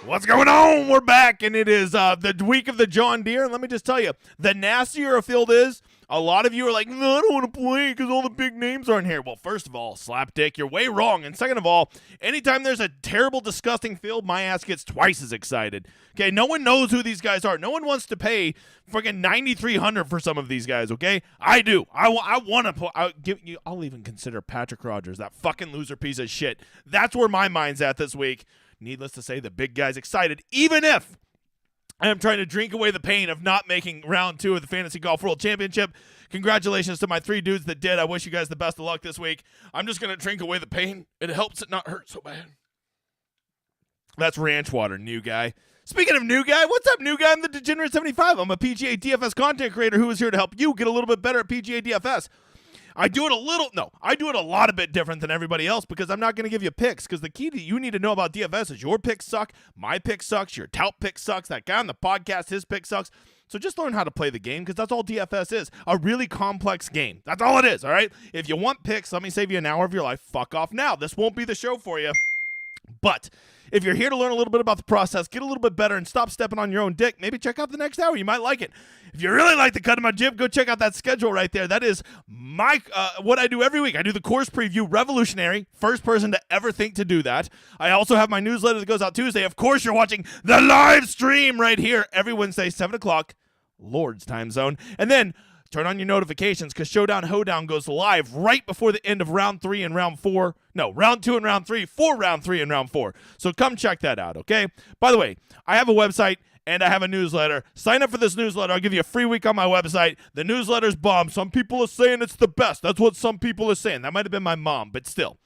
What's going on? We're back, and it is the week of the John Deere. And let me just tell you, the nastier a field is, a lot of you are like, no, I don't want to play because all the big names aren't here. Well, first of all, slapdick, you're way wrong. And second of all, anytime there's a terrible, disgusting field, my ass gets twice as excited. Okay, no one knows who these guys are. No one wants to pay freaking $9,300 for some of these guys, okay? I do. I want to put, I'll even consider Patrick Rogers, that fucking loser piece of shit. That's where my mind's at this week. Needless to say, the big guy's excited, even if I am trying to drink away the pain of not making round 2 of the Fantasy Golf World Championship. Congratulations to my 3 dudes that did. I wish you guys the best of luck this week. I'm just going to drink away the pain. It helps it not hurt so bad. That's ranch water, new guy. Speaking of new guy, what's up, new guy? I'm the Degenerate 75. I'm a PGA DFS content creator who is here to help you get a little bit better at PGA DFS. I do it a lot of bit different than everybody else because I'm not going to give you picks, because the key that you need to know about DFS is your picks suck, my pick sucks, your tout pick sucks, that guy on the podcast, his pick sucks. So just learn how to play the game, because that's all DFS is, a really complex game. That's all it is, all right? If you want picks, let me save you an hour of your life. Fuck off now. This won't be the show for you. But if you're here to learn a little bit about the process, get a little bit better, and stop stepping on your own dick, maybe check out the next hour. You might like it. If you really like the cut of my jib, go check out that schedule right there. That is my what I do every week. I do the course preview, revolutionary, first person to ever think to do that. I also have my newsletter that goes out Tuesday. Of course, you're watching the live stream right here every Wednesday, 7 o'clock, Lord's time zone. And then turn on your notifications, because Showdown Hoedown goes live right before the end of round 3 and round 4. No, round 2 and round 3 for round 3 and round 4. So come check that out, okay? By the way, I have a website and I have a newsletter. Sign up for this newsletter. I'll give you a free week on my website. The newsletter's bomb. Some people are saying it's the best. That's what some people are saying. That might have been my mom, but still.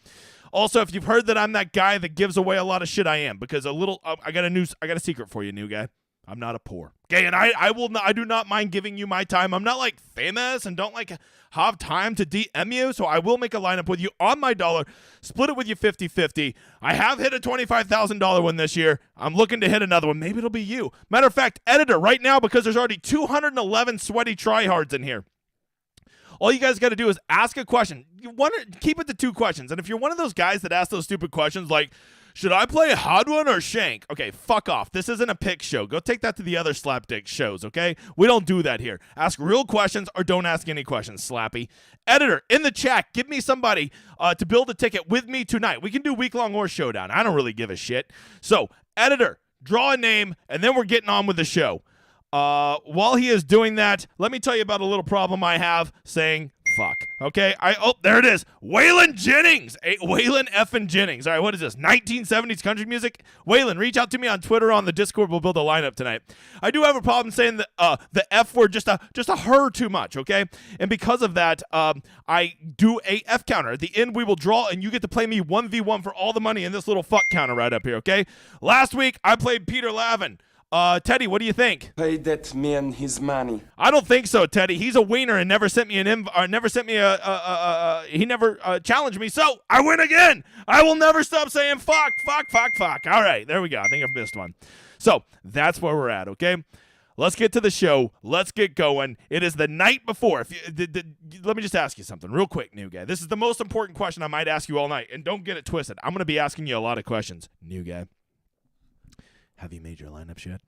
Also, if you've heard that I'm that guy that gives away a lot of shit, I am, because I got a secret for you, new guy. I'm not a poor. Okay, and I do not mind giving you my time. I'm not like famous and don't like have time to DM you, so I will make a lineup with you on my dollar, split it with you 50-50. I have hit a $25,000 one this year. I'm looking to hit another one. Maybe it'll be you. Matter of fact, editor, right now, because there's already 211 sweaty tryhards in here, all you guys got to do is ask a question. Keep it to 2 questions. And if you're one of those guys that ask those stupid questions like, should I play a hard one or shank? Okay, fuck off. This isn't a pick show. Go take that to the other slapdick shows, okay? We don't do that here. Ask real questions or don't ask any questions, Slappy. Editor, in the chat, give me somebody to build a ticket with me tonight. We can do week-long or showdown. I don't really give a shit. So, editor, draw a name, and then we're getting on with the show. While he is doing that, let me tell you about a little problem I have saying fuck. Okay, there it is. Waylon Jennings. Waylon effing Jennings. All right, what is this? 1970s country music? Waylon, reach out to me on Twitter or on the Discord. We'll build a lineup tonight. I do have a problem saying the F word just a her too much, okay? And because of that, I do a F counter. At the end, we will draw, and you get to play me 1v1 for all the money in this little fuck counter right up here, okay? Last week, I played Peter Lavin. Teddy, what do you think? Pay that man his money. I don't think so, Teddy. He's a wiener and never sent me he never challenged me. So I win again. I will never stop saying fuck. All right, there we go. I think I've missed one. So that's where we're at. Okay, let's get to the show. Let's get going. It is the night before. Let me just ask you something real quick, new guy. This is the most important question I might ask you all night, and don't get it twisted. I'm going to be asking you a lot of questions, new guy. Have you made your lineups yet?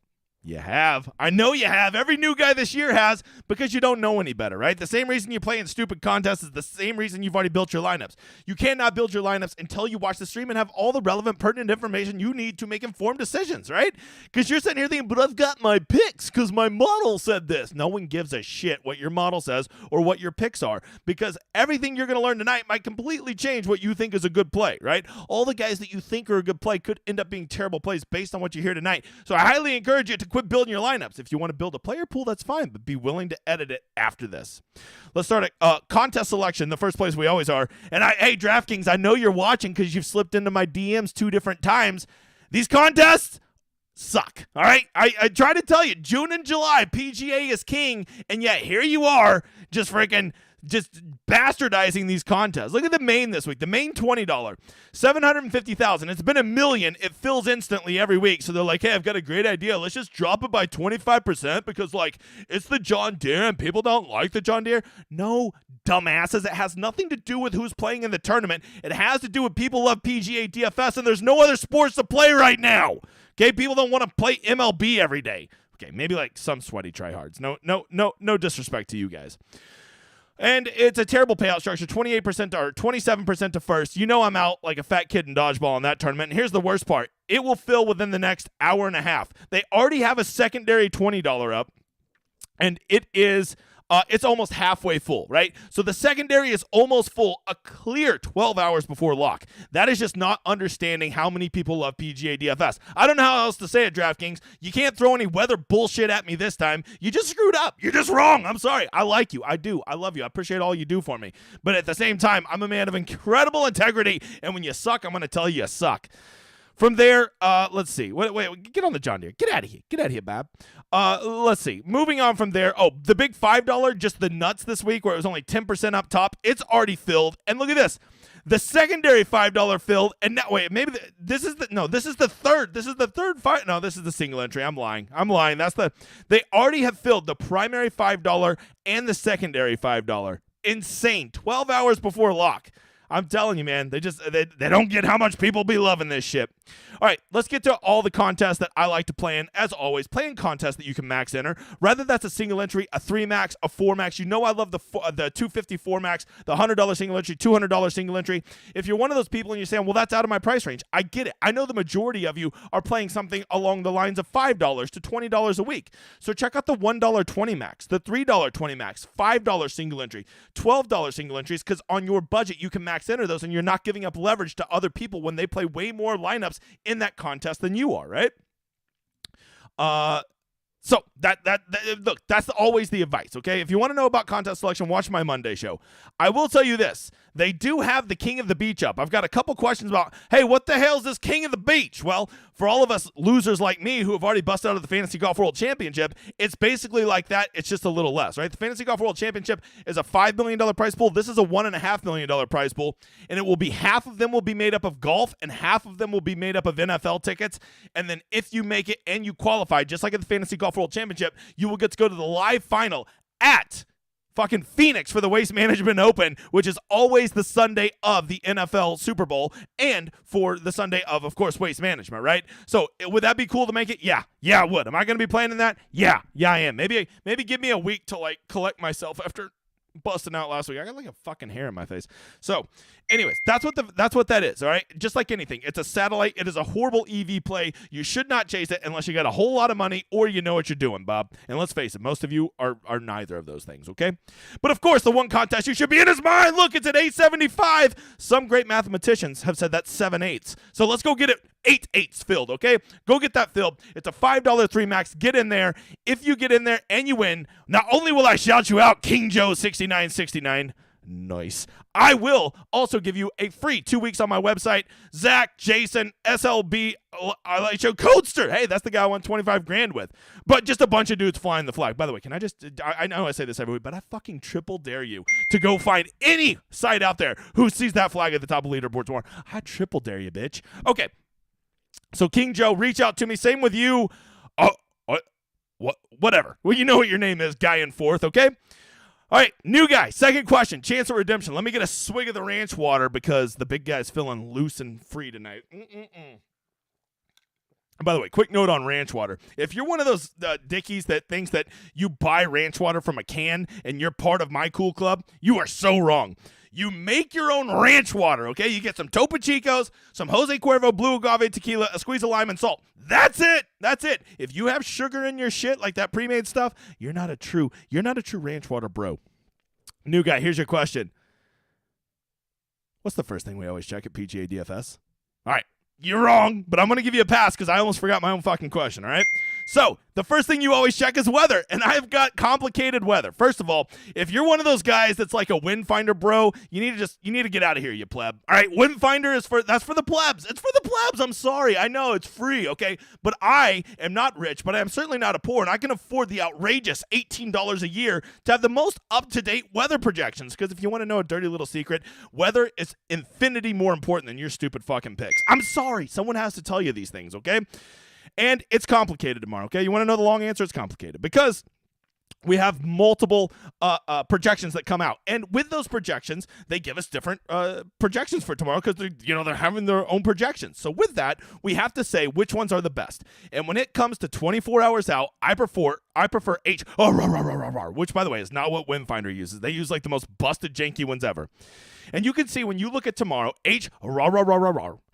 You have. I know you have. Every new guy this year has, because you don't know any better, right? The same reason you play in stupid contests is the same reason you've already built your lineups. You cannot build your lineups until you watch the stream and have all the relevant, pertinent information you need to make informed decisions, right? Because you're sitting here thinking, but I've got my picks because my model said this. No one gives a shit what your model says or what your picks are, because everything you're going to learn tonight might completely change what you think is a good play, right? All the guys that you think are a good play could end up being terrible plays based on what you hear tonight. So I highly encourage you to quit building your lineups. If you want to build a player pool, that's fine, but be willing to edit it after this. Let's start at contest selection, the first place we always are. And hey, DraftKings, I know you're watching because you've slipped into my DMs 2 different times. These contests suck, all right? I try to tell you, June and July, PGA is king, and yet here you are just bastardizing these contests. Look at the main this week. The main $20, $750,000. It's been $1 million. It fills instantly every week. So they're like, hey, I've got a great idea. Let's just drop it by 25% because, like, it's the John Deere and people don't like the John Deere. No, dumbasses. It has nothing to do with who's playing in the tournament. It has to do with people love PGA DFS, and there's no other sports to play right now. Okay, people don't want to play MLB every day. Okay, maybe like some sweaty tryhards. No disrespect to you guys. And it's a terrible payout structure, 28% or 27% to first. You know I'm out like a fat kid in dodgeball in that tournament. And here's the worst part. It will fill within the next hour and a half. They already have a secondary $20 up, and it is it's almost halfway full, right? So the secondary is almost full, a clear 12 hours before lock. That is just not understanding how many people love PGA DFS. I don't know how else to say it, DraftKings. You can't throw any weather bullshit at me this time. You just screwed up. You're just wrong. I'm sorry. I like you. I do. I love you. I appreciate all you do for me. But at the same time, I'm a man of incredible integrity, and when you suck, I'm going to tell you suck. From there, let's see. Wait, get on the John Deere. Get out of here. Get out of here, Bob. Let's see. Moving on from there. Oh, the big $5, just the nuts this week, where it was only 10% up top. It's already filled. And look at this. The secondary $5 filled. And now, wait, maybe this is the third. This is the third. No, this is the single entry. I'm lying. They already have filled the primary $5 and the secondary $5. Insane. 12 hours before lock. I'm telling you, man, they don't get how much people be loving this shit. All right, let's get to all the contests that I like to play in. As always, playing contests that you can max enter. Rather that's a single entry, a 3 max, a 4 max. You know I love the $254 max, the $100 single entry, $200 single entry. If you're one of those people and you're saying, well, that's out of my price range, I get it. I know the majority of you are playing something along the lines of $5 to $20 a week. So check out the $1.20 max, the $3.20 max, $5 single entry, $12 single entries, because on your budget, you can max enter those and you're not giving up leverage to other people when they play way more lineups in that contest than you are, right? So look, that's always the advice, okay? If you want to know about contest selection, watch my Monday show. I will tell you this. They do have the King of the Beach up. I've got a couple questions about, hey, what the hell is this King of the Beach? Well, for all of us losers like me who have already busted out of the Fantasy Golf World Championship, it's basically like that. It's just a little less, right? The Fantasy Golf World Championship is a $5 million prize pool. This is a $1.5 million prize pool, and it will be half of them will be made up of golf and half of them will be made up of NFL tickets. And then if you make it and you qualify, just like at the Fantasy Golf World Championship, you will get to go to the live final at fucking Phoenix for the Waste Management Open, which is always the Sunday of the NFL Super Bowl, and for the Sunday of course, Waste Management, right? So would that be cool to make it? Yeah, I would. Am I going to be playing in that? Yeah, I am. Maybe give me a week to like collect myself after busting out last week. I got like a fucking hair in my face. So anyways, that's what that is, all right? Just like anything, it's a satellite. It is a horrible EV play. You should not chase it unless you got a whole lot of money or you know what you're doing, Bob. And let's face it, most of you are neither of those things, okay? But of course, the one contest you should be in is mine. Look, it's at 875. Some great mathematicians have said that's 7/8. So let's go get it 8/8 filled, okay? Go get that filled. It's a $5 3 max. Get in there. If you get in there and you win, not only will I shout you out, King Joe 6969, nice, I will also give you a free 2 weeks on my website. Zach, Jason, SLB, I like show Codester. Hey, that's the guy I won 25 grand with. But just a bunch of dudes flying the flag. By the way, can I know I say this every week, but I fucking triple dare you to go find any site out there who sees that flag at the top of leaderboard tomorrow. I triple dare you, bitch. Okay. So King Joe, reach out to me. Same with you. Whatever. Well, you know what your name is, guy in fourth, okay? All right, new guy. Second question, chance of redemption. Let me get a swig of the ranch water because the big guy's feeling loose and free tonight. And by the way, quick note on ranch water. If you're one of those dickies that thinks that you buy ranch water from a can and you're part of my cool club, you are so wrong. You make your own ranch water, okay? You get some Topo Chicos, some Jose Cuervo Blue Agave Tequila, a squeeze of lime and salt. That's it. If you have sugar in your shit like that pre-made stuff, you're not a true ranch water bro. New guy, here's your question. What's the first thing we always check at PGA DFS? All right, you're wrong, but I'm going to give you a pass because I almost forgot my own fucking question, all right? So, the first thing you always check is weather, and I've got complicated weather. First of all, if you're one of those guys that's like a wind finder bro, you need to get out of here, you pleb. All right, wind finder that's for the plebs. It's for the plebs. I'm sorry. I know it's free, okay? But I am not rich, but I am certainly not a poor, and I can afford the outrageous $18 a year to have the most up-to-date weather projections, because if you want to know a dirty little secret, weather is infinity more important than your stupid fucking picks. I'm sorry. Someone has to tell you these things, okay? And it's complicated tomorrow, okay? You want to know the long answer? It's complicated because we have multiple projections that come out, and with those projections, they give us different projections for tomorrow because they're having their own projections. So with that, we have to say which ones are the best. And when it comes to 24 hours out, I prefer which, by the way, is not what Windfinder uses. They use like the most busted janky ones ever. And you can see when you look at tomorrow,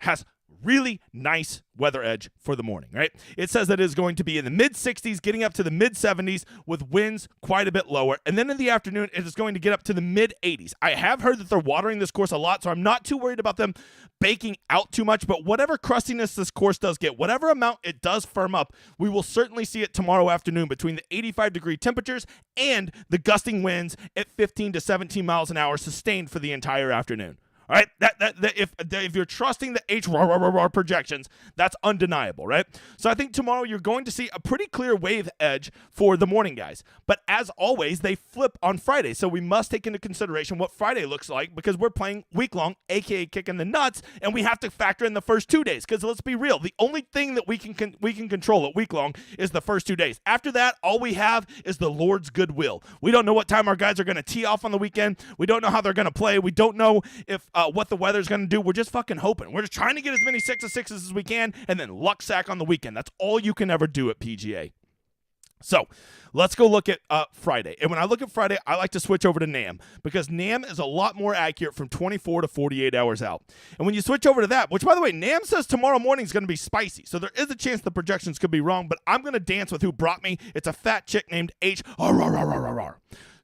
has really nice weather edge for the morning, right? It says that it is going to be in the mid-60s, getting up to the mid-70s with winds quite a bit lower. And then in the afternoon, it is going to get up to the mid-80s. I have heard that they're watering this course a lot, so I'm not too worried about them baking out too much. But whatever crustiness this course does get, whatever amount it does firm up, we will certainly see it tomorrow afternoon between the 85-degree temperatures and the gusting winds at 15 to 17 miles an hour sustained for the entire afternoon. All right, if you're trusting the projections, that's undeniable, right? So I think tomorrow you're going to see a pretty clear wave edge for the morning guys. But as always, they flip on Friday, so we must take into consideration what Friday looks like because we're playing week-long, a.k.a. kicking the nuts, and we have to factor in the first 2 days because let's be real, the only thing that we can control at week-long is the first 2 days. After that, all we have is the Lord's goodwill. We don't know what time our guys are going to tee off on the weekend. We don't know how they're going to play. We don't know if what the weather's going to do. We're just fucking hoping. We're just trying to get as many 6-6s as we can and then luck sack on the weekend. That's all you can ever do at PGA. So let's go look at Friday. And when I look at Friday, I like to switch over to NAM because NAM is a lot more accurate from 24 to 48 hours out. And when you switch over to that, which by the way, NAM says tomorrow morning is going to be spicy. So there is a chance the projections could be wrong, but I'm going to dance with who brought me. It's a fat chick named H.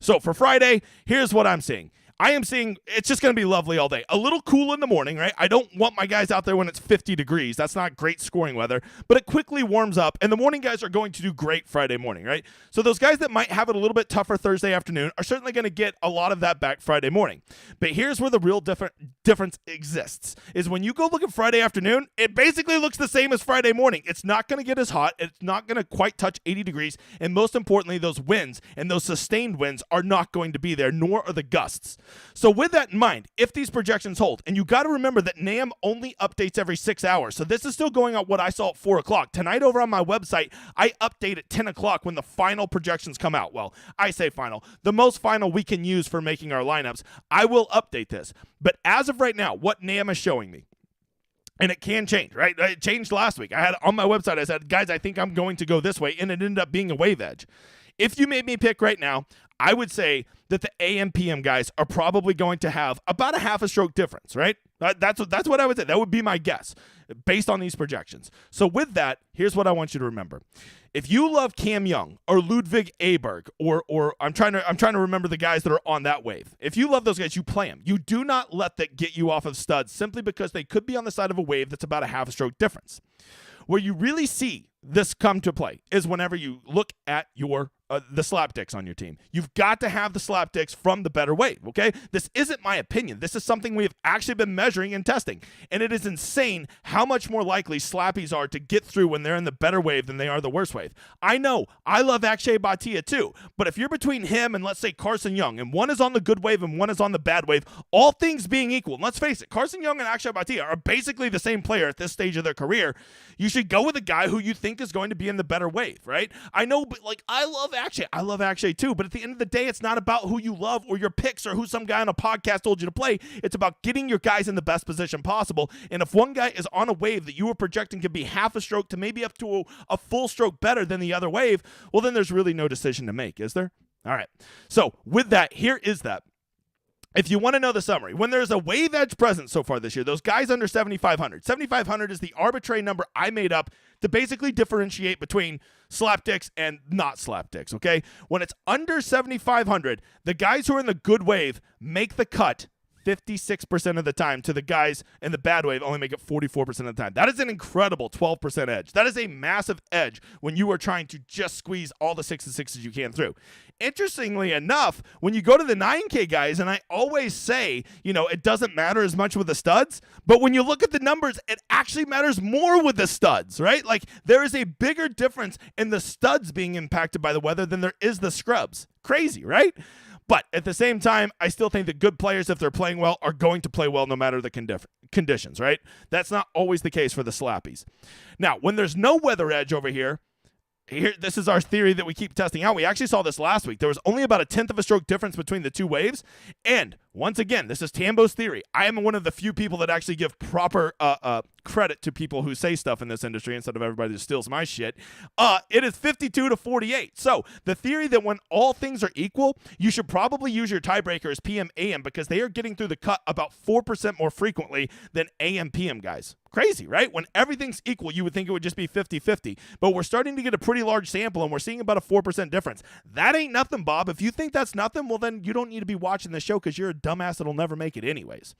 So for Friday, here's what I'm seeing. I am seeing it's just going to be lovely all day. A little cool in the morning, right? I don't want my guys out there when it's 50 degrees. That's not great scoring weather, but it quickly warms up, and the morning guys are going to do great Friday morning, right? So those guys that might have it a little bit tougher Thursday afternoon are certainly going to get a lot of that back Friday morning. But here's where the real difference exists, is when you go look at Friday afternoon, it basically looks the same as Friday morning. It's not going to get as hot. It's not going to quite touch 80 degrees, and most importantly, those winds and those sustained winds are not going to be there, nor are the gusts. So with that in mind, if these projections hold, and you got to remember that NAM only updates every 6 hours, so this is still going on what I saw at 4 o'clock. Tonight over on my website, I update at 10 o'clock when the final projections come out. Well, I say final. The most final we can use for making our lineups. I will update this. But as of right now, what NAM is showing me, and it can change, right? It changed last week. I had on my website, I said, guys, I think I'm going to go this way, and it ended up being a wave edge. If you made me pick right now, I would say that the AM PM guys are probably going to have about a half a stroke difference, right? That's what I would say. That would be my guess based on these projections. So with that, here's what I want you to remember. If you love Cam Young or Ludwig Aberg or I'm trying to remember the guys that are on that wave. If you love those guys, you play them. You do not let that get you off of studs simply because they could be on the side of a wave that's about a half a stroke difference. Where you really see this come to play is whenever you look at your the slapdicks on your team. You've got to have the slapdicks from the better wave, okay? This isn't my opinion. This is something we have actually been measuring and testing, and it is insane how much more likely slappies are to get through when they're in the better wave than they are the worst wave. I know, I love Akshay Bhatia too, but if you're between him and let's say Carson Young, and one is on the good wave and one is on the bad wave, all things being equal, and let's face it, Carson Young and Akshay Bhatia are basically the same player at this stage of their career. You should go with a guy who you think is going to be in the better wave, right? I know, but like, I love Akshay too, but at the end of the day, it's not about who you love or your picks or who some guy on a podcast told you to play. It's about getting your guys in the best position possible. And if one guy is on a wave that you were projecting could be half a stroke to maybe up to a full stroke better than the other wave, well, then there's really no decision to make, is there? All right. So with that, here is that. If you want to know the summary, when there's a wave edge present so far this year, those guys under 7,500. 7,500 is the arbitrary number I made up to basically differentiate between slapdicks and not slapdicks, okay? When it's under 7,500, the guys who are in the good wave make the cut 56% of the time, to the guys in the bad wave only make it 44% of the time. That is an incredible 12% edge. That is a massive edge when you are trying to just squeeze all the 6s you can through. Interestingly enough, when you go to the 9K guys, and I always say, you know, it doesn't matter as much with the studs, but when you look at the numbers, it actually matters more with the studs, right? Like, there is a bigger difference in the studs being impacted by the weather than there is the scrubs. Crazy, right? But at the same time, I still think that good players, if they're playing well, are going to play well no matter the conditions, right? That's not always the case for the slappies. Now, when there's no weather edge over here, here, this is our theory that we keep testing out. We actually saw this last week. There was only about a 1/10 of a stroke difference between the two waves. And once again, this is Tambo's theory. I am one of the few people that actually give proper credit to people who say stuff in this industry instead of everybody that steals my shit. It is 52-48. So the theory that when all things are equal, you should probably use your tiebreaker as PM AM because they are getting through the cut about 4% more frequently than AM PM guys. Crazy, right? When everything's equal, you would think it would just be 50-50. But we're starting to get a pretty large sample, and we're seeing about a 4% difference. That ain't nothing, Bob. If you think that's nothing, well, then you don't need to be watching the show because you're a dumbass that'll never make it anyways.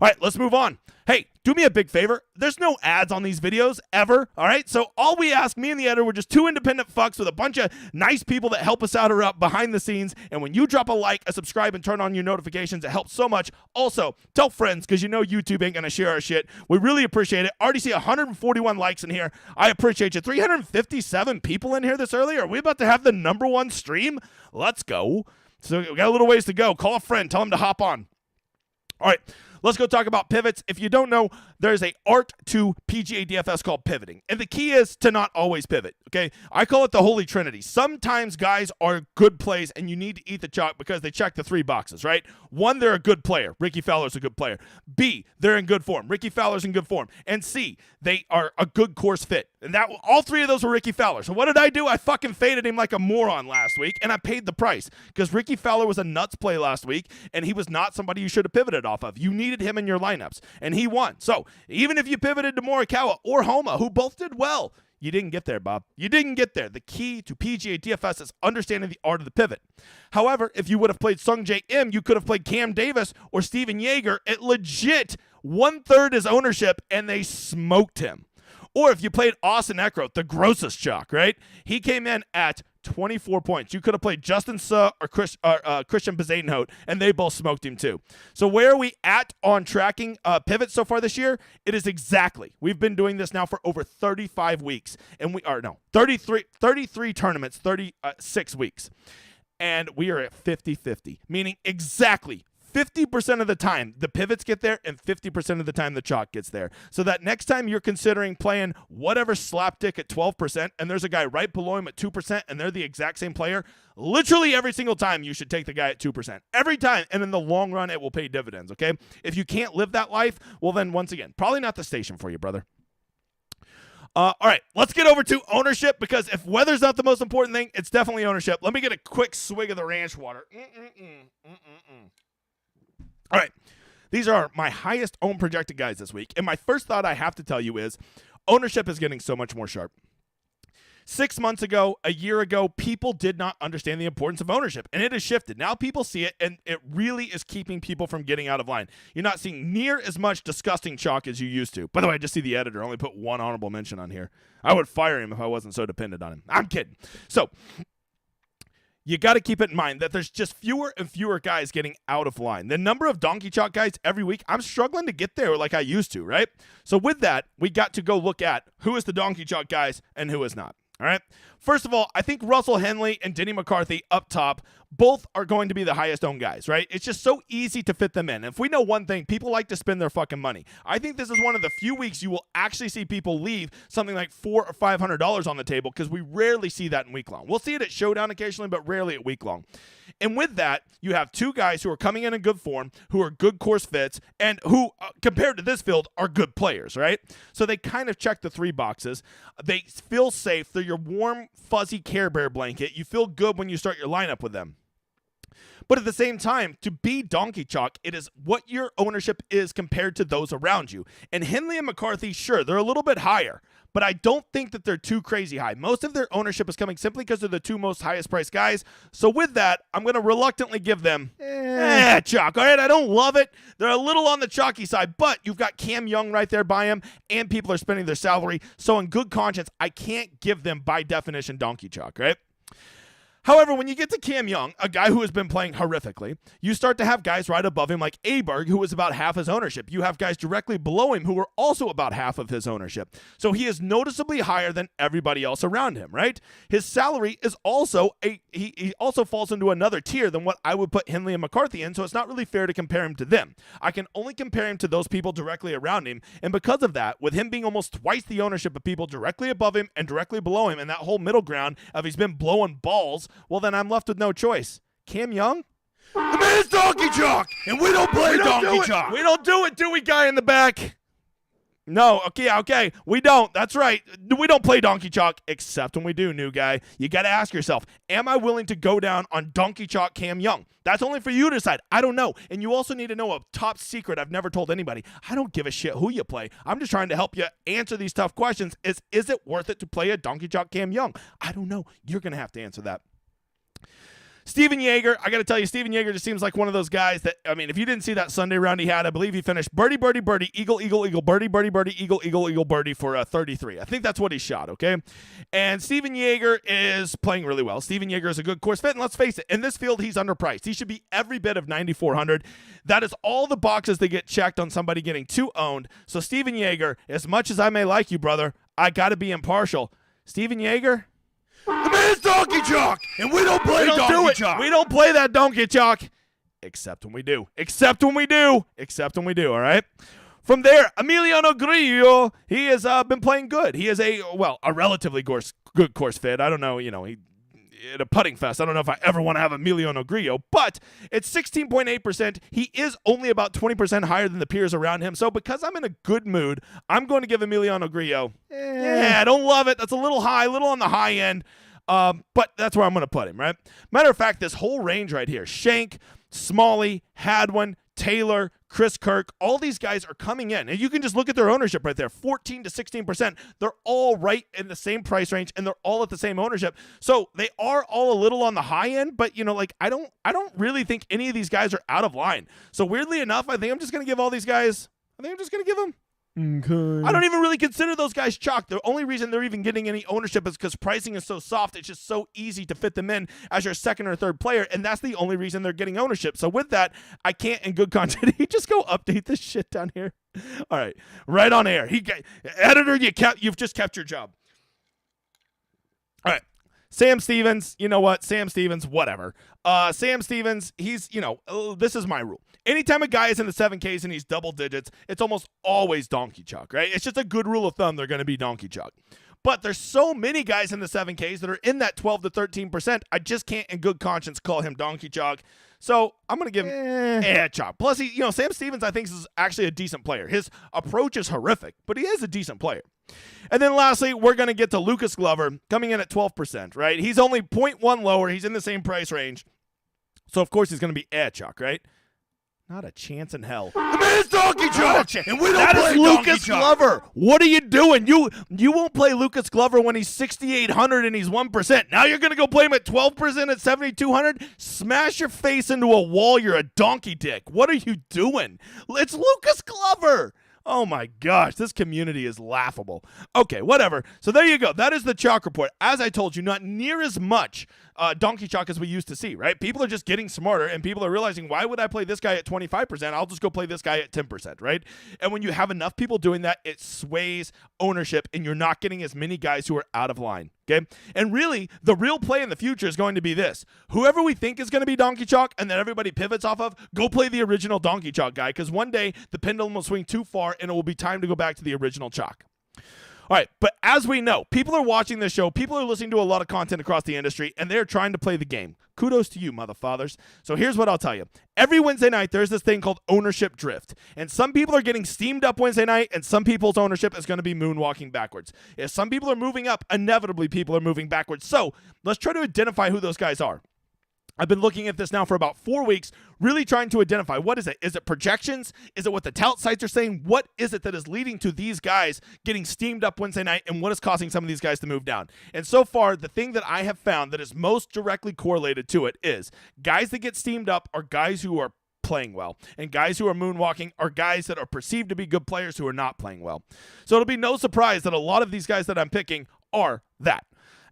All right, let's move on. Hey, do me a big favor. There's no ads on these videos ever, all right? So all we ask, me and the editor, we're just two independent fucks with a bunch of nice people that help us out or up behind the scenes. And when you drop a like, a subscribe, and turn on your notifications, it helps so much. Also, tell friends because you know YouTube ain't going to share our shit. We really appreciate it. Already see 141 likes in here. I appreciate you. 357 people in here this early. Are we about to have the #1 stream? Let's go. So we got a little ways to go. Call a friend. Tell him to hop on. All right. Let's go talk about pivots. If you don't know, there's a art to PGA DFS called pivoting. And the key is to not always pivot, okay? I call it the Holy Trinity. Sometimes guys are good plays and you need to eat the chalk because they check the 3 boxes, right? 1, they're a good player. Ricky Fowler's a good player. B, they're in good form. Ricky Fowler's in good form. And C, they are a good course fit. And that all 3 of those were Ricky Fowler. So what did I do? I fucking faded him like a moron last week, and I paid the price because Ricky Fowler was a nuts play last week, and he was not somebody you should have pivoted off of. You needed him in your lineups, and he won. So even if you pivoted to Morikawa or Homa, who both did well, you didn't get there, Bob. You didn't get there. The key to PGA DFS is understanding the art of the pivot. However, if you would have played Sung J M, you could have played Cam Davis or Steven Yeager at legit 1/3 his ownership, and they smoked him. Or if you played Austin Eckroth, the grossest chalk, right? He came in at 24 points. You could have played Justin Suh or Christian Bezadenhout, and they both smoked him too. So where are we at on tracking pivots so far this year? It is exactly. We've been doing this now for over 35 weeks. And 33 tournaments, 36 weeks. And we are at 50-50, meaning exactly 50% of the time the pivots get there and 50% of the time the chalk gets there. So that next time you're considering playing whatever slapdick at 12% and there's a guy right below him at 2% and they're the exact same player, literally every single time you should take the guy at 2%. Every time. And in the long run, it will pay dividends, okay? If you can't live that life, well then once again, probably not the station for you, brother. All right, let's get over to ownership because if weather's not the most important thing, it's definitely ownership. Let me get a quick swig of the ranch water. All right, these are my highest owned projected guys this week. And my first thought I have to tell you is ownership is getting so much more sharp. 6 months ago, a year ago, people did not understand the importance of ownership, and it has shifted. Now people see it, and it really is keeping people from getting out of line. You're not seeing near as much disgusting chalk as you used to. By the way, I just see the editor only put 1 honorable mention on here. I would fire him if I wasn't so dependent on him. I'm kidding. So you got to keep it in mind that there's just fewer and fewer guys getting out of line. The number of donkey chalk guys every week, I'm struggling to get there like I used to, right? So with that, we got to go look at who is the donkey chalk guys and who is not. All right. First of all, I think Russell Henley and Denny McCarthy up top both are going to be the highest owned guys, right? It's just so easy to fit them in. If we know one thing, people like to spend their fucking money. I think this is one of the few weeks you will actually see people leave something like $400 or $500 on the table because we rarely see that in week long. We'll see it at Showdown occasionally, but rarely at week long. And with that, you have 2 guys who are coming in good form, who are good course fits, and who, compared to this field, are good players, right? So they kind of check the 3 boxes. They feel safe. They're your warm, fuzzy Care Bear blanket. You feel good when you start your lineup with them. But at the same time, to be donkey chalk, it is what your ownership is compared to those around you. And Henley and McCarthy, sure, they're a little bit higher, but I don't think that they're too crazy high. Most of their ownership is coming simply because they're the 2 most highest priced guys. So with that, I'm going to reluctantly give them chalk. All right, I don't love it. They're a little on the chalky side, but you've got Cam Young right there by him, and people are spending their salary. So in good conscience, I can't give them, by definition, donkey chalk, right? However, when you get to Cam Young, a guy who has been playing horrifically, you start to have guys right above him like Aberg, who is about half his ownership. You have guys directly below him who are also about half of his ownership. So he is noticeably higher than everybody else around him, right? His salary is also he also falls into another tier than what I would put Henley and McCarthy in, so it's not really fair to compare him to them. I can only compare him to those people directly around him, and because of that, with him being almost twice the ownership of people directly above him and directly below him, and that whole middle ground of he's been blowing balls, well, then I'm left with no choice. Cam Young? The man's donkey chalk, and we don't play donkey chalk. We don't do it, do we, guy in the back? No, okay, we don't. That's right. We don't play donkey chalk, except when we do, new guy. You got to ask yourself, am I willing to go down on donkey chalk Cam Young? That's only for you to decide. I don't know. And you also need to know a top secret I've never told anybody. I don't give a shit who you play. I'm just trying to help you answer these tough questions. Is it worth it to play a donkey chalk Cam Young? I don't know. You're going to have to answer that. Steven Yeager, I got to tell you, Steven Yeager just seems like one of those guys that, I mean, if you didn't see that Sunday round he had, I believe he finished birdie, birdie, birdie, eagle, eagle, eagle, birdie, birdie, birdie, eagle, eagle, eagle, birdie for 33. I think that's what he shot, okay? And Steven Yeager is playing really well. Steven Yeager is a good course fit, and let's face it, in this field, he's underpriced. He should be every bit of 9,400. That is all the boxes that get checked on somebody getting two owned. So Steven Yeager, as much as I may like you, brother, I got to be impartial. Steven Yeager? The man's donkey chalk, and we don't play donkey chalk. We don't play that donkey chalk, except when we do. Except when we do, all right? From there, Emiliano Grillo, he has been playing good. He is a relatively good course fit. I don't know, he at a putting fest. I don't know if I ever want to have Emiliano Grillo, but it's 16.8%. He is only about 20% higher than the peers around him. So because I'm in a good mood, I'm going to give Emiliano Grillo. I don't love it. That's a little high, a little on the high end. But that's where I'm going to put him, right? Matter of fact, this whole range right here, Shank, Smalley, Hadwin, Taylor, Chris Kirk, all these guys are coming in. And you can just look at their ownership right there, 14 to 16%. They're all right in the same price range, and they're all at the same ownership. So they are all a little on the high end, but, I don't really think any of these guys are out of line. So weirdly enough, I think I'm just going to give all these guys, Okay. I don't even really consider those guys chalk. The only reason they're even getting any ownership is because pricing is so soft. It's just so easy to fit them in as your second or third player, and that's the only reason they're getting ownership. So with that, I can't, in good conscience, just go update this shit down here. All right, right on air. Editor, you've just kept your job. All right. Sam Stevens, you know what? Sam Stevens, whatever. Sam Stevens, he's, this is my rule. Anytime a guy is in the 7Ks and he's double digits, it's almost always donkey chalk, right? It's just a good rule of thumb. They're going to be donkey chalk. But there's so many guys in the 7Ks that are in that 12 to 13%. I just can't in good conscience call him donkey chalk. So I'm going to give him chalk. Plus, Sam Stevens, I think, is actually a decent player. His approach is horrific, but he is a decent player. And then lastly, we're going to get to Lucas Glover coming in at 12%, right? He's only 0.1 lower. He's in the same price range. So, of course, he's going to be chalk, right? Not a chance in hell. The man's donkey chalk, and we don't play Lucas Glover. What are you doing? You won't play Lucas Glover when he's 6,800 and he's 1%. Now you're going to go play him at 12% at 7,200? Smash your face into a wall. You're a donkey dick. What are you doing? It's Lucas Glover. Oh my gosh, this community is laughable. Okay, whatever. So there you go. That is the chalk report. As I told you, not near as much donkey chalk as we used to see, right? People are just getting smarter, and people are realizing, why would I play this guy at 25%? I'll just go play this guy at 10%, right? And when you have enough people doing that, it sways ownership, and you're not getting as many guys who are out of line, okay? And really, the real play in the future is going to be this. Whoever we think is going to be donkey chalk and then everybody pivots off of, go play the original donkey chalk guy, because one day the pendulum will swing too far, and it will be time to go back to the original chalk. All right, but as we know, people are watching this show, people are listening to a lot of content across the industry, and they're trying to play the game. Kudos to you, motherfathers. So here's what I'll tell you. Every Wednesday night, there's this thing called ownership drift, and some people are getting steamed up Wednesday night, and some people's ownership is going to be moonwalking backwards. If some people are moving up, inevitably people are moving backwards. So let's try to identify who those guys are. I've been looking at this now for about 4 weeks, really trying to identify, what is it? Is it projections? Is it what the tout sites are saying? What is it that is leading to these guys getting steamed up Wednesday night, and what is causing some of these guys to move down? And so far, the thing that I have found that is most directly correlated to it is guys that get steamed up are guys who are playing well, and guys who are moonwalking are guys that are perceived to be good players who are not playing well. So it'll be no surprise that a lot of these guys that I'm picking are that.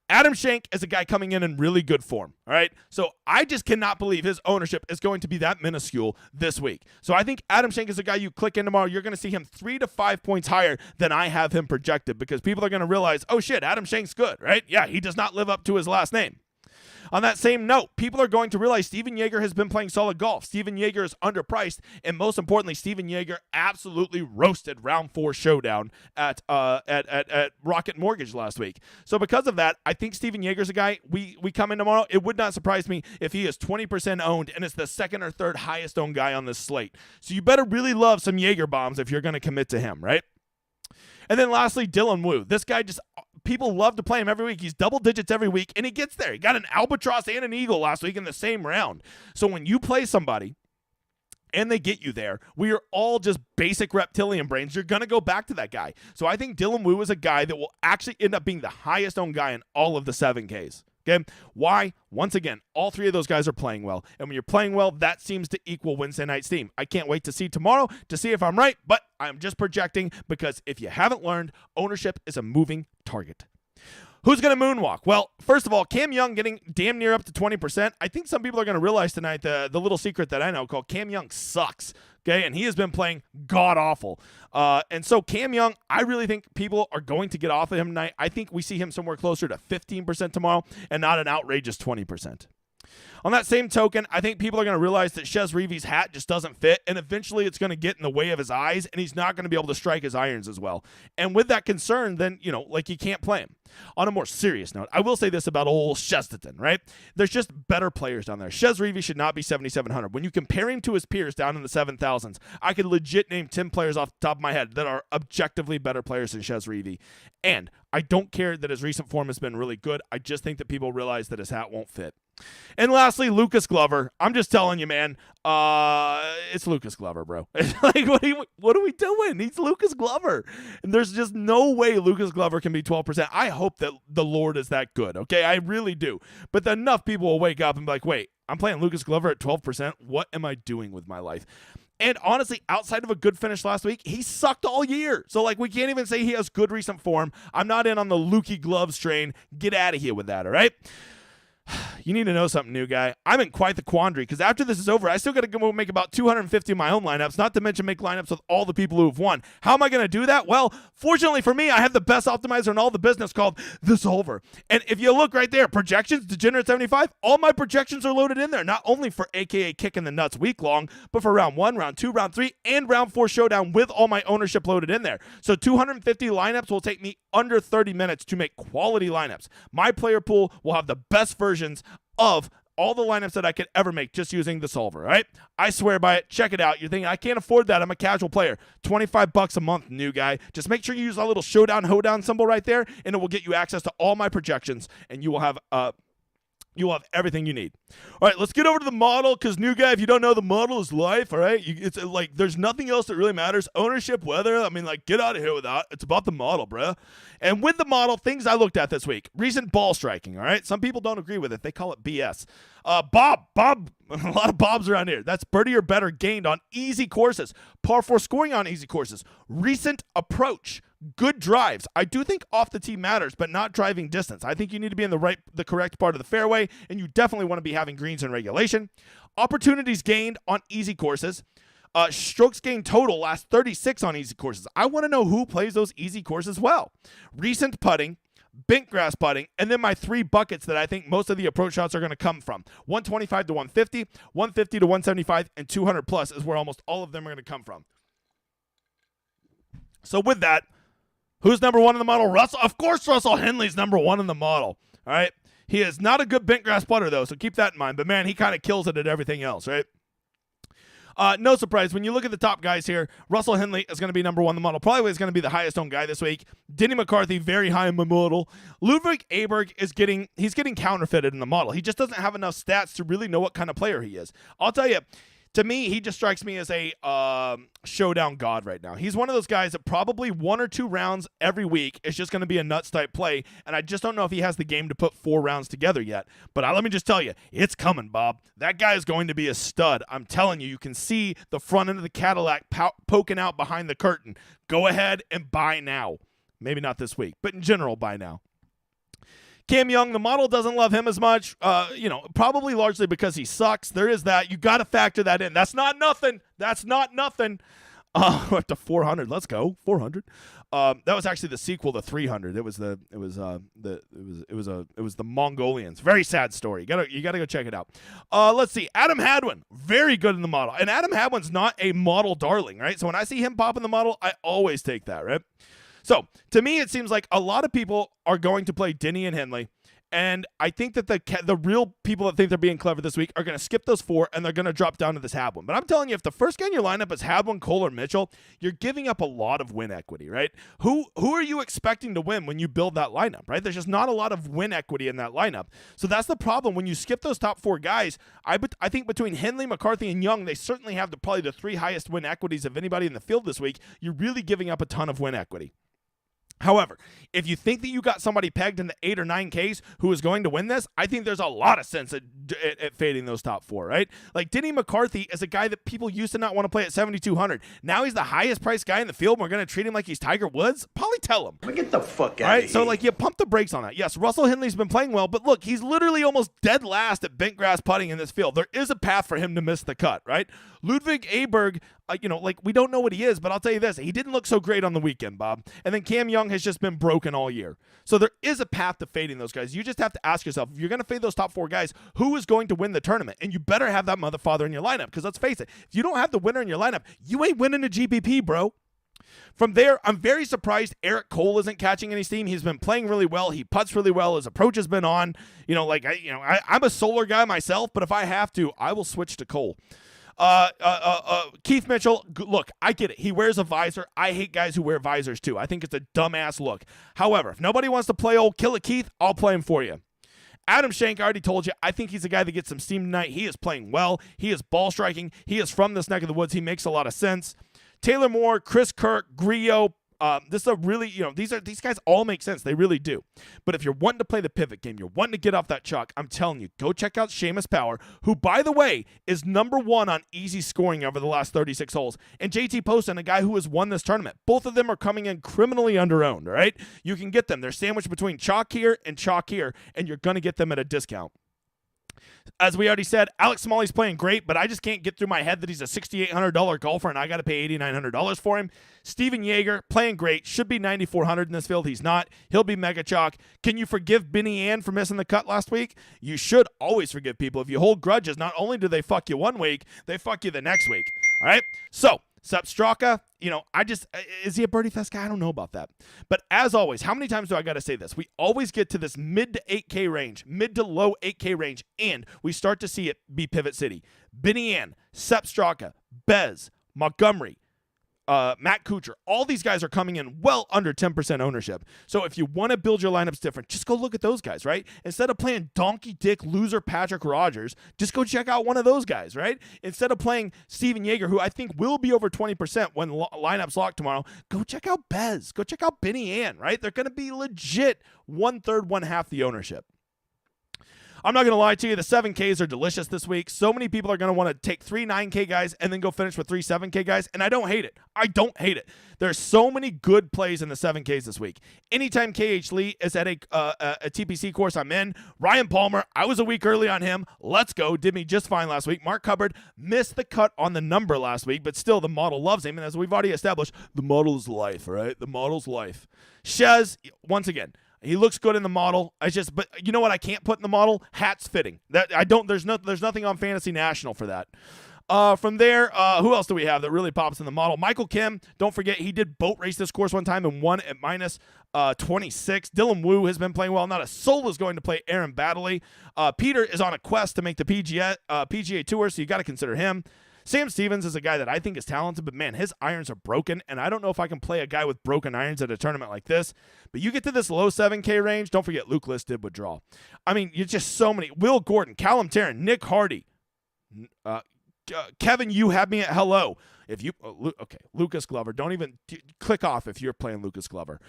Adam Schenk is a guy coming in really good form, all right? So I just cannot believe his ownership is going to be that minuscule this week. So I think Adam Schenk is a guy you click in tomorrow, you're going to see him 3 to 5 points higher than I have him projected because people are going to realize, oh shit, Adam Schenk's good, right? Yeah, he does not live up to his last name. On that same note, people are going to realize Steven Yeager has been playing solid golf. Steven Yeager is underpriced, and most importantly, Steven Yeager absolutely roasted round 4 showdown at Rocket Mortgage last week. So because of that, I think Steven Yeager's a guy we come in tomorrow. It would not surprise me if he is 20% owned and is the second or third highest owned guy on this slate. So you better really love some Yeager bombs if you're going to commit to him, right? And then lastly, Dylan Wu. This guy people love to play him every week. He's double digits every week, and he gets there. He got an albatross and an eagle last week in the same round. So when you play somebody and they get you there, we are all just basic reptilian brains. You're going to go back to that guy. So I think Dylan Wu is a guy that will actually end up being the highest owned guy in all of the 7Ks. Okay, why? Once again, all 3 of those guys are playing well. And when you're playing well, that seems to equal Wednesday night's team. I can't wait to see tomorrow to see if I'm right, but I'm just projecting because if you haven't learned, ownership is a moving target. Who's going to moonwalk? Well, first of all, Cam Young getting damn near up to 20%. I think some people are going to realize tonight the little secret that I know called Cam Young sucks. Okay, and he has been playing god-awful. And so Cam Young, I really think people are going to get off of him tonight. I think we see him somewhere closer to 15% tomorrow and not an outrageous 20%. On that same token, I think people are going to realize that Chez Reavie's hat just doesn't fit, and eventually it's going to get in the way of his eyes, and he's not going to be able to strike his irons as well. And with that concern, then, you can't play him. On a more serious note, I will say this about old Chesterton, right? There's just better players down there. Chez Reavie should not be 7,700. When you compare him to his peers down in the 7,000s, I could legit name 10 players off the top of my head that are objectively better players than Chez Reavie. And I don't care that his recent form has been really good. I just think that people realize that his hat won't fit. And lastly, Lucas Glover. I'm just telling you, man, it's Lucas Glover, bro. Like, what are we doing? He's Lucas Glover. And there's just no way Lucas Glover can be 12%. I hope that the Lord is that good, okay? I really do. But enough people will wake up and be like, wait, I'm playing Lucas Glover at 12%? What am I doing with my life? And honestly, outside of a good finish last week, he sucked all year. So, we can't even say he has good recent form. I'm not in on the Lukey Gloves train. Get out of here with that, all right? You need to know something, new guy. I'm in quite the quandary because after this is over, I still got to go make about 250 of my own lineups, not to mention make lineups with all the people who have won. How am I going to do that? Well, fortunately for me, I have the best optimizer in all the business called The Solver. And if you look right there, projections, Degenerate 75, all my projections are loaded in there, not only for AKA Kicking the Nuts week long, but for round 1, round 2, round 3, and round 4 showdown with all my ownership loaded in there. So 250 lineups will take me under 30 minutes to make quality lineups. My player pool will have the best versions of all the lineups that I could ever make just using the solver, all right? I swear by it. Check it out. You're thinking, I can't afford that. I'm a casual player. $25 a month, new guy. Just make sure you use that little showdown, hoedown symbol right there, and it will get you access to all my projections, and you will have everything you need. All right, let's get over to the model because, new guy, if you don't know, the model is life, all right? It's there's nothing else that really matters. Ownership, weather, get out of here with that. It's about the model, bruh. And with the model, things I looked at this week. Recent ball striking, all right? Some people don't agree with it. They call it BS. Bob, a lot of Bobs around here. That's birdie or better gained on easy courses. Par 4 scoring on easy courses. Recent approach. Good drives. I do think off the tee matters, but not driving distance. I think you need to be in the correct part of the fairway, and you definitely want to be having greens in regulation. Opportunities gained on easy courses. Strokes gained total last 36 on easy courses. I want to know who plays those easy courses well. Recent putting, bent grass putting, and then my 3 buckets that I think most of the approach shots are going to come from. 125 to 150, 150 to 175, and 200 plus is where almost all of them are going to come from. So with that, who's number 1 in the model? Russell. Of course, Russell Henley's number 1 in the model. All right. He is not a good bent grass putter, though, so keep that in mind. But, man, he kind of kills it at everything else, right? No surprise. When you look at the top guys here, Russell Henley is going to be number 1 in the model. Probably is going to be the highest owned guy this week. Denny McCarthy, very high in my model. Ludwig Aberg is getting counterfeited in the model. He just doesn't have enough stats to really know what kind of player he is. I'll tell you, to me, he just strikes me as a showdown god right now. He's one of those guys that probably 1 or 2 rounds every week is just going to be a nuts type play, and I just don't know if he has the game to put 4 rounds together yet. But let me just tell you, it's coming, Bob. That guy is going to be a stud. I'm telling you, you can see the front end of the Cadillac poking out behind the curtain. Go ahead and buy now. Maybe not this week, but in general, buy now. Cam Young, the model doesn't love him as much, probably largely because he sucks. There is that. You got to factor that in. That's not nothing. We're up to 400. Let's go. 400. That was actually the sequel to 300. It was the Mongolians. Very sad story. You gotta go check it out. Let's see. Adam Hadwin, very good in the model. And Adam Hadwin's not a model darling, right? So when I see him pop in the model, I always take that, right? So to me, it seems like a lot of people are going to play Denny and Henley. And I think that the real people that think they're being clever this week are going to skip those 4 and they're going to drop down to this Hadwin. But I'm telling you, if the first guy in your lineup is Hadwin, Cole, or Mitchell, you're giving up a lot of win equity, right? Who are you expecting to win when you build that lineup, right? There's just not a lot of win equity in that lineup. So that's the problem. When you skip those top 4 guys, I think between Henley, McCarthy, and Young, they certainly have probably the 3 highest win equities of anybody in the field this week. You're really giving up a ton of win equity. However, if you think that you got somebody pegged in the 8 or 9Ks who is going to win this, I think there's a lot of sense at fading those top 4, right? Like Denny McCarthy is a guy that people used to not want to play at 7,200. Now he's the highest priced guy in the field. And we're going to treat him like he's Tiger Woods. Probably tell him. Get the fuck out of here. So you pump the brakes on that. Yes, Russell Henley's been playing well, but look, he's literally almost dead last at bent grass putting in this field. There is a path for him to miss the cut, right? Ludwig Aberg, we don't know what he is, but I'll tell you this. He didn't look so great on the weekend, Bob. And then Cam Young has just been broken all year. So there is a path to fading those guys. You just have to ask yourself, if you're going to fade those top 4 guys, who is going to win the tournament? And you better have that motherfather in your lineup, because let's face it, if you don't have the winner in your lineup, you ain't winning a GPP, bro. From there, I'm very surprised Eric Cole isn't catching any steam. He's been playing really well. He putts really well. His approach has been on. I'm a solar guy myself, but if I have to, I will switch to Cole. Keith Mitchell, look, I get it. He wears a visor. I hate guys who wear visors too. I think it's a dumbass look. However, if nobody wants to play old Killer Keith, I'll play him for you. Adam Shank, I already told you, I think he's a guy that gets some steam tonight. He is playing well. He is ball striking. He is from this neck of the woods. He makes a lot of sense. Taylor Moore, Chris Kirk, Griot, this is a really, these guys all make sense. They really do. But if you're wanting to play the pivot game, you're wanting to get off that chalk, I'm telling you, go check out Seamus Power, who, by the way, is number 1 on easy scoring over the last 36 holes. And JT Poston, a guy who has won this tournament. Both of them are coming in criminally under-owned, all right? You can get them. They're sandwiched between chalk here, and you're going to get them at a discount. As we already said, Alex Smalley's playing great, but I just can't get through my head that he's a $6,800 golfer and I got to pay $8,900 for him. Steven Yeager, playing great, should be $9,400 in this field. He's not. He'll be mega chalk. Can you forgive Benny Ann for missing the cut last week? You should always forgive people. If you hold grudges, not only do they fuck you one week, they fuck you the next week. All right? So, Sepp Straka, is he a Birdie Fest guy? I don't know about that. But as always, how many times do I got to say this? We always get to this mid to 8K range, mid to low 8K range, and we start to see it be Pivot City. Benny Ann, Sepp Straka, Bez, Montgomery, Matt Kuchar, all these guys are coming in well under 10% ownership. So if you want to build your lineups different, just go look at those guys, right? Instead of playing donkey dick loser Patrick Rogers, just go check out one of those guys, right? Instead of playing Steven Yeager, who I think will be over 20% when lineups lock tomorrow, go check out Bez. Go check out Benny Ann, right? They're going to be legit 1/3, 1/2 the ownership. I'm not going to lie to you. The 7Ks are delicious this week. So many people are going to want to take 3 9K guys and then go finish with 3 7K guys, and I don't hate it. I don't hate it. There's so many good plays in the 7Ks this week. Anytime KH Lee is at a TPC course, I'm in. Ryan Palmer, I was a week early on him. Let's go. Did me just fine last week. Mark Hubbard missed the cut on the number last week, but still the model loves him. And as we've already established, the model is life, right? The model's life. Shez, once again, he looks good in the model. But you know what I can't put in the model? Hats fitting. There's nothing on Fantasy National for that. From there, who else do we have that really pops in the model? Michael Kim, don't forget, he did boat race this course one time and won at minus 26. Dylan Wu has been playing well. Not a soul is going to play Aaron Baddeley. Peter is on a quest to make the PGA Tour, so you got to consider him. Sam Stevens is a guy that I think is talented, but man, his irons are broken, and I don't know if I can play a guy with broken irons at a tournament like this. But you get to this low 7K range, don't forget Luke List did withdraw. I mean, you're just so many. Will Gordon, Callum Tarrant, Nick Hardy, Kevin, you have me at hello. Okay, Lucas Glover. Don't even click off if you're playing Lucas Glover.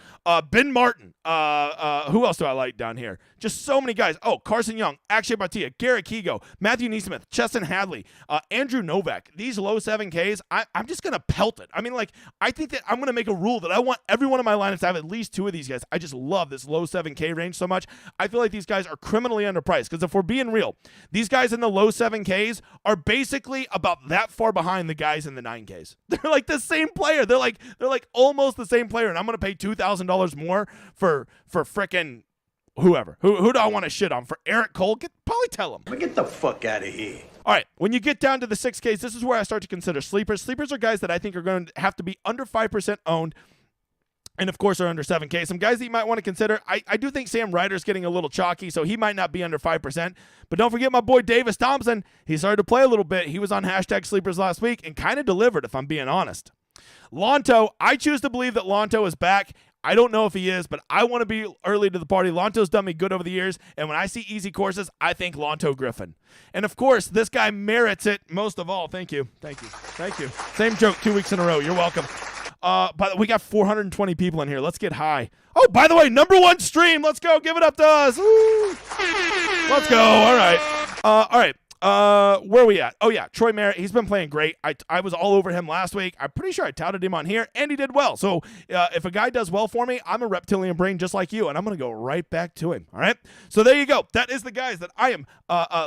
Ben Martin. Who else do I like down here? Just so many guys. Oh, Carson Young, Akshay Bhatia, Garrett Higo, Matthew Neesmith, Cheston Hadley, Andrew Novak. These low 7Ks, I'm just going to pelt it. I mean, like, I think that I'm going to make a rule that I want every one of my lineups to have at least 2 of these guys. I just love this low 7K range so much. I feel like these guys are criminally underpriced because if we're being real, these guys in the low 7Ks are basically about that far behind the guys in the 9Ks. They're like the same player. They're like almost the same player, and I'm going to pay $2,000 more for frickin' whoever. Who do I want to shit on? For Eric Cole? Probably tell him. Get the fuck out of here. All right, when you get down to the 6Ks, this is where I start to consider sleepers. Sleepers are guys that I think are going to have to be under 5% owned, and of course are under 7K. Some guys that you might want to consider, I do think Sam Ryder's getting a little chalky, so he might not be under 5%. But don't forget my boy Davis Thompson. He started to play a little bit. He was on #sleepers last week and kind of delivered, if I'm being honest. Lonto, I choose to believe that Lonto is back. I don't know if he is, but I want to be early to the party. Lonto's done me good over the years, and when I see easy courses, I think Lonto Griffin. And, of course, this guy merits it most of all. Thank you. Same joke 2 weeks in a row. You're welcome. But we got 420 people in here. Let's get high. Oh, by the way, #1 stream. Let's go. Give it up to us. Woo. Let's go. All right. All right. Where are we at? Oh, yeah, Troy Merritt. He's been playing great. I was all over him last week. I'm pretty sure I touted him on here, and he did well. So if a guy does well for me, I'm a reptilian brain just like you, and I'm going to go right back to him. All right? So there you go. That is the guys that I am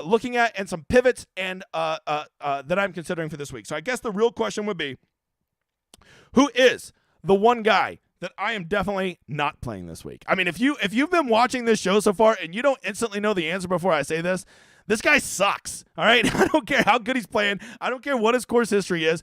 looking at and some pivots and that I'm considering for this week. So I guess the real question would be, who is the one guy that I am definitely not playing this week? I mean, if you've been watching this show so far and you don't instantly know the answer before I say this, this guy sucks, all right? I don't care how good he's playing. I don't care what his course history is.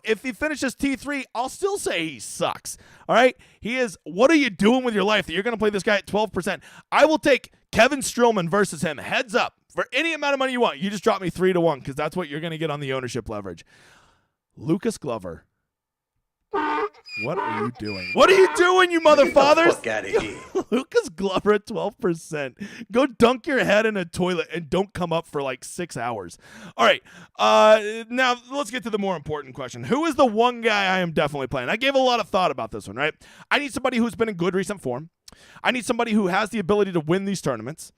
If he finishes T3, I'll still say he sucks, all right? He is, what are you doing with your life that you're going to play this guy at 12%? I will take Kevin Strillman versus him, heads up. For any amount of money you want, you just drop me 3-1 because that's what you're going to get on the ownership leverage. Lucas Glover. What are you doing? What are you doing, you motherfathers? Get the fuck out of here. Lucas Glover at 12%. Go dunk your head in a toilet and don't come up for like 6 hours. All right. Now let's get to the more important question. Who is the one guy I am definitely playing? I gave a lot of thought about this one, right? I need somebody who's been in good recent form. I need somebody who has the ability to win these tournaments.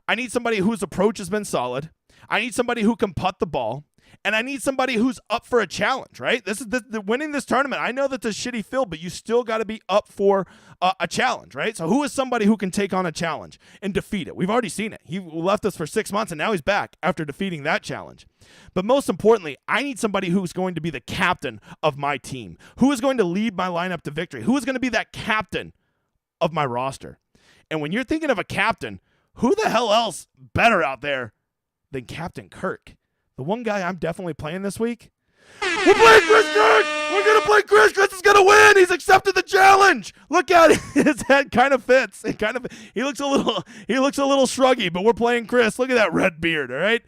I need somebody whose approach has been solid. I need somebody who can putt the ball. And I need somebody who's up for a challenge, right? This is winning this tournament. I know that's a shitty field, but you still got to be up for a challenge, right? So who is somebody who can take on a challenge and defeat it? We've already seen it. He left us for 6 months, and now he's back after defeating that challenge. But most importantly, I need somebody who's going to be the captain of my team, who is going to lead my lineup to victory, who is going to be that captain of my roster. And when you're thinking of a captain, who the hell else better out there than Captain Kirk? The one guy I'm definitely playing this week. We're playing Chris Kirk! We're going to play Chris! Chris is going to win! He's accepted the challenge! Look at it. His head kind of fits. He looks a little shruggy, but we're playing Chris. Look at that red beard, all right?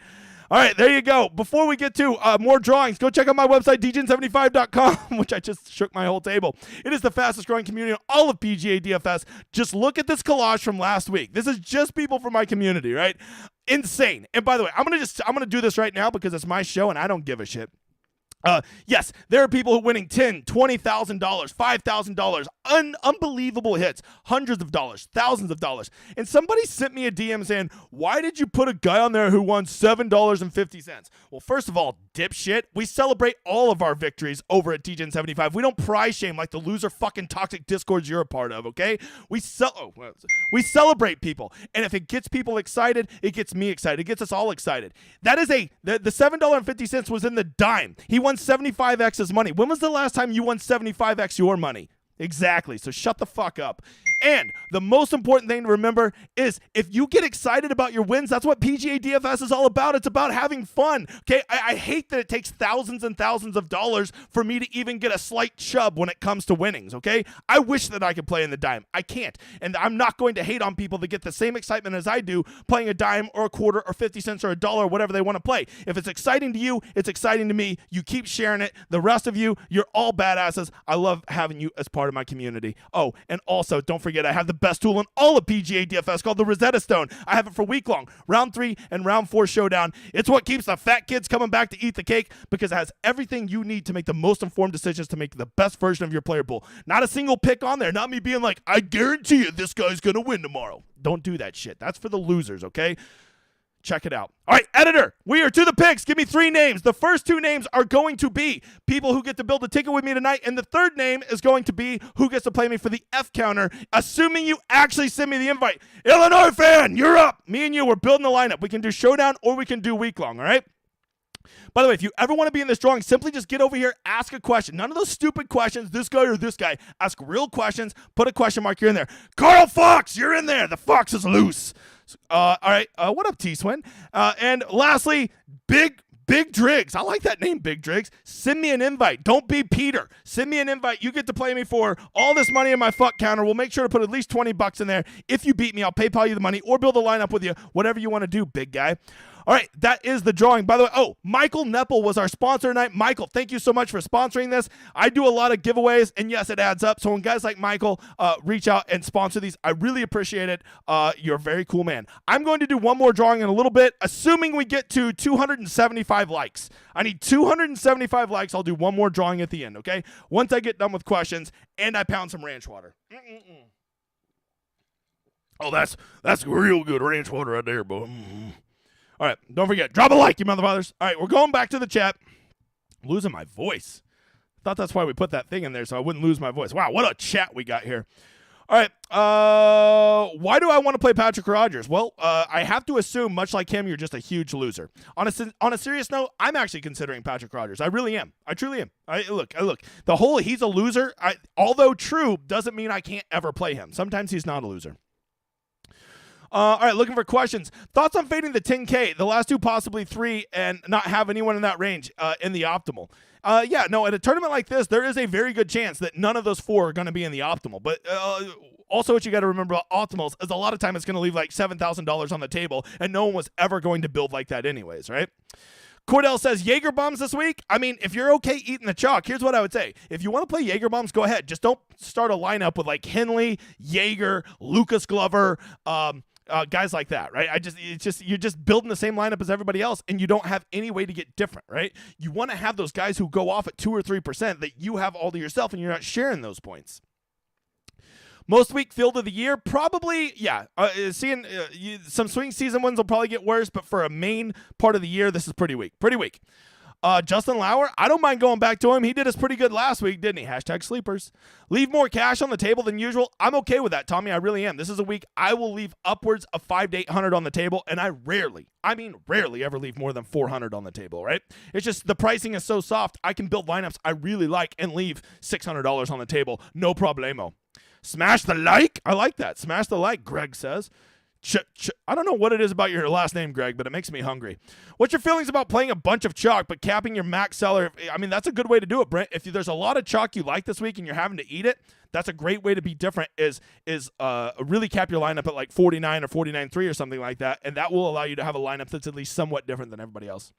All right, there you go. Before we get to more drawings, go check out my website, DGen75.com, which I just shook my whole table. It is the fastest growing community in all of PGA DFS. Just look at this collage from last week. This is just people from my community, right? Insane. And by the way, I'm gonna do this right now because it's my show and I don't give a shit. Yes, there are people who are winning $10,000, $20,000, $5,000, unbelievable hits, hundreds of dollars, thousands of dollars. And somebody sent me a DM saying, why did you put a guy on there who won $7.50? Well, first of all, dipshit, we celebrate all of our victories over at DGen75. We don't prize shame like the loser fucking toxic discords you're a part of, okay? We celebrate people. And if it gets people excited, it gets me excited. It gets us all excited. That is the $7.50 was in the dime. He won 75x his money. When was the last time you won 75x your money? Exactly. So shut the fuck up. And the most important thing to remember is if you get excited about your wins, that's what PGA DFS is all about. It's about having fun. Okay, I hate that it takes thousands and thousands of dollars for me to even get a slight chub when it comes to winnings, okay? I wish that I could play in the dime. I can't. And I'm not going to hate on people that get the same excitement as I do playing a dime or a quarter or 50 cents or $1 or whatever they want to play. If it's exciting to you, it's exciting to me. You keep sharing it. The rest of you, you're all badasses. I love having you as part of my community. Oh, and also don't forget forget, I have the best tool in all of PGA DFS called the Rosetta Stone. I have it for week-long, round 3 and round 4 showdown. It's what keeps the fat kids coming back to eat the cake because it has everything you need to make the most informed decisions to make the best version of your player pool. Not a single pick on there. Not me being like, I guarantee you this guy's going to win tomorrow. Don't do that shit. That's for the losers, okay? Check it out. All right, editor, we are to the picks. Give me 3 names. The first 2 names are going to be people who get to build a ticket with me tonight, and the third name is going to be who gets to play me for the F counter, assuming you actually send me the invite. Illinois fan, you're up. Me and you, we're building the lineup. We can do showdown or we can do week-long, all right? By the way, if you ever want to be in this drawing, simply just get over here, ask a question. None of those stupid questions, this guy or this guy. Ask real questions. Put a question mark. You're in there. Carl Fox, you're in there. The fox is loose. All right. What up, T-Swin? And lastly, Big Driggs. I like that name, Big Driggs. Send me an invite. Don't be Peter. Send me an invite. You get to play me for all this money in my fuck counter. We'll make sure to put at least $20 in there. If you beat me, I'll PayPal you the money or build a lineup with you. Whatever you want to do, big guy. All right, that is the drawing. By the way, Michael Neppel was our sponsor tonight. Michael, thank you so much for sponsoring this. I do a lot of giveaways, and yes, it adds up. So when guys like Michael reach out and sponsor these, I really appreciate it. You're a very cool man. I'm going to do one more drawing in a little bit, assuming we get to 275 likes. I need 275 likes. I'll do one more drawing at the end, okay? Once I get done with questions and I pound some ranch water. Oh, that's real good ranch water right there, boy. All right, don't forget, drop a like, you motherfuckers. All right, we're going back to the chat. I'm losing my voice. Thought that's why we put that thing in there, so I wouldn't lose my voice. Wow, what a chat we got here. All right, why do I want to play Patrick Rogers? Well, I have to assume, much like him, you're just a huge loser. On a serious note, I'm actually considering Patrick Rogers. I really am. I truly am. Look. The whole he's a loser, although true, doesn't mean I can't ever play him. Sometimes he's not a loser. All right, looking for questions. Thoughts on fading the 10K, the last 2, possibly 3, and not have anyone in that range in the optimal? Yeah, no, at a tournament like this, there is a very good chance that none of those 4 are going to be in the optimal. But also what you got to remember about optimals is a lot of time it's going to leave like $7,000 on the table, and no one was ever going to build like that anyways, right? Cordell says, Jaeger bombs this week? I mean, if you're okay eating the chalk, here's what I would say. If you want to play Jaeger bombs, go ahead. Just don't start a lineup with like Henley, Jaeger, Lucas Glover, guys like that, right? You're just building the same lineup as everybody else, and you don't have any way to get different, right? You want to have those guys who go off at 2 or 3% that you have all to yourself, and you're not sharing those points. Most weak field of the year, probably, yeah. Seeing some swing season ones will probably get worse, but for a main part of the year, this is pretty weak. Pretty weak. Justin Lauer, I don't mind going back to him. He did us pretty good last week, didn't he? Hashtag sleepers. Leave more cash on the table than usual. I'm okay with that, Tommy. I really am. This is a week I will leave upwards of 500 to 800 on the table, and I rarely ever leave more than 400 on the table, right? It's just the pricing is so soft, I can build lineups I really like and leave $600 on the table. No problemo. Smash the like. I like that. Smash the like, Greg says. I don't know what it is about your last name, Greg, but it makes me hungry. What's your feelings about playing a bunch of chalk but capping your max seller? I mean, that's a good way to do it, Brent. If there's a lot of chalk you like this week and you're having to eat it, that's a great way to be different is really cap your lineup at like 49 or 49.3 or something like that, and that will allow you to have a lineup that's at least somewhat different than everybody else.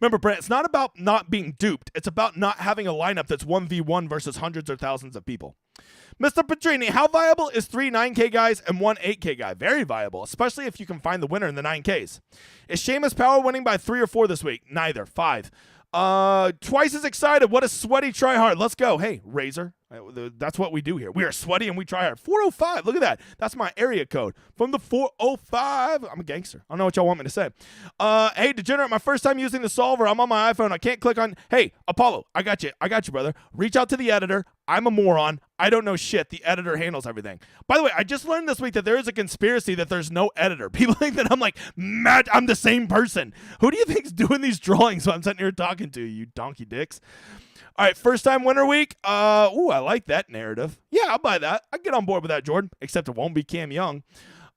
Remember, Brent, it's not about not being duped. It's about not having a lineup that's 1v1 versus hundreds or thousands of people. Mr. Petrini, how viable is 3 9K guys and 1 8K guy? Very viable, especially if you can find the winner in the 9Ks. Is Seamus Power winning by 3 or 4 this week? Neither. 5. Twice as excited. What a sweaty tryhard. Let's go. Hey, Razor. That's what we do here. We are sweaty and we try hard. 405. Look at that. That's my area code. From the 405. I'm a gangster. I don't know what y'all want me to say. Hey, Degenerate, my first time using the solver. I'm on my iPhone. I can't click on. Hey, Apollo, I got you. I got you, brother. Reach out to the editor. I'm a moron. I don't know shit. The editor handles everything. By the way, I just learned this week that there is a conspiracy that there's no editor. People think that I'm like, Matt, I'm the same person. Who do you think's doing these drawings while I'm sitting here talking to you donkey dicks? All right, first time winner week. I like that narrative. Yeah, I'll buy that. I get on board with that, Jordan, except it won't be Cam Young.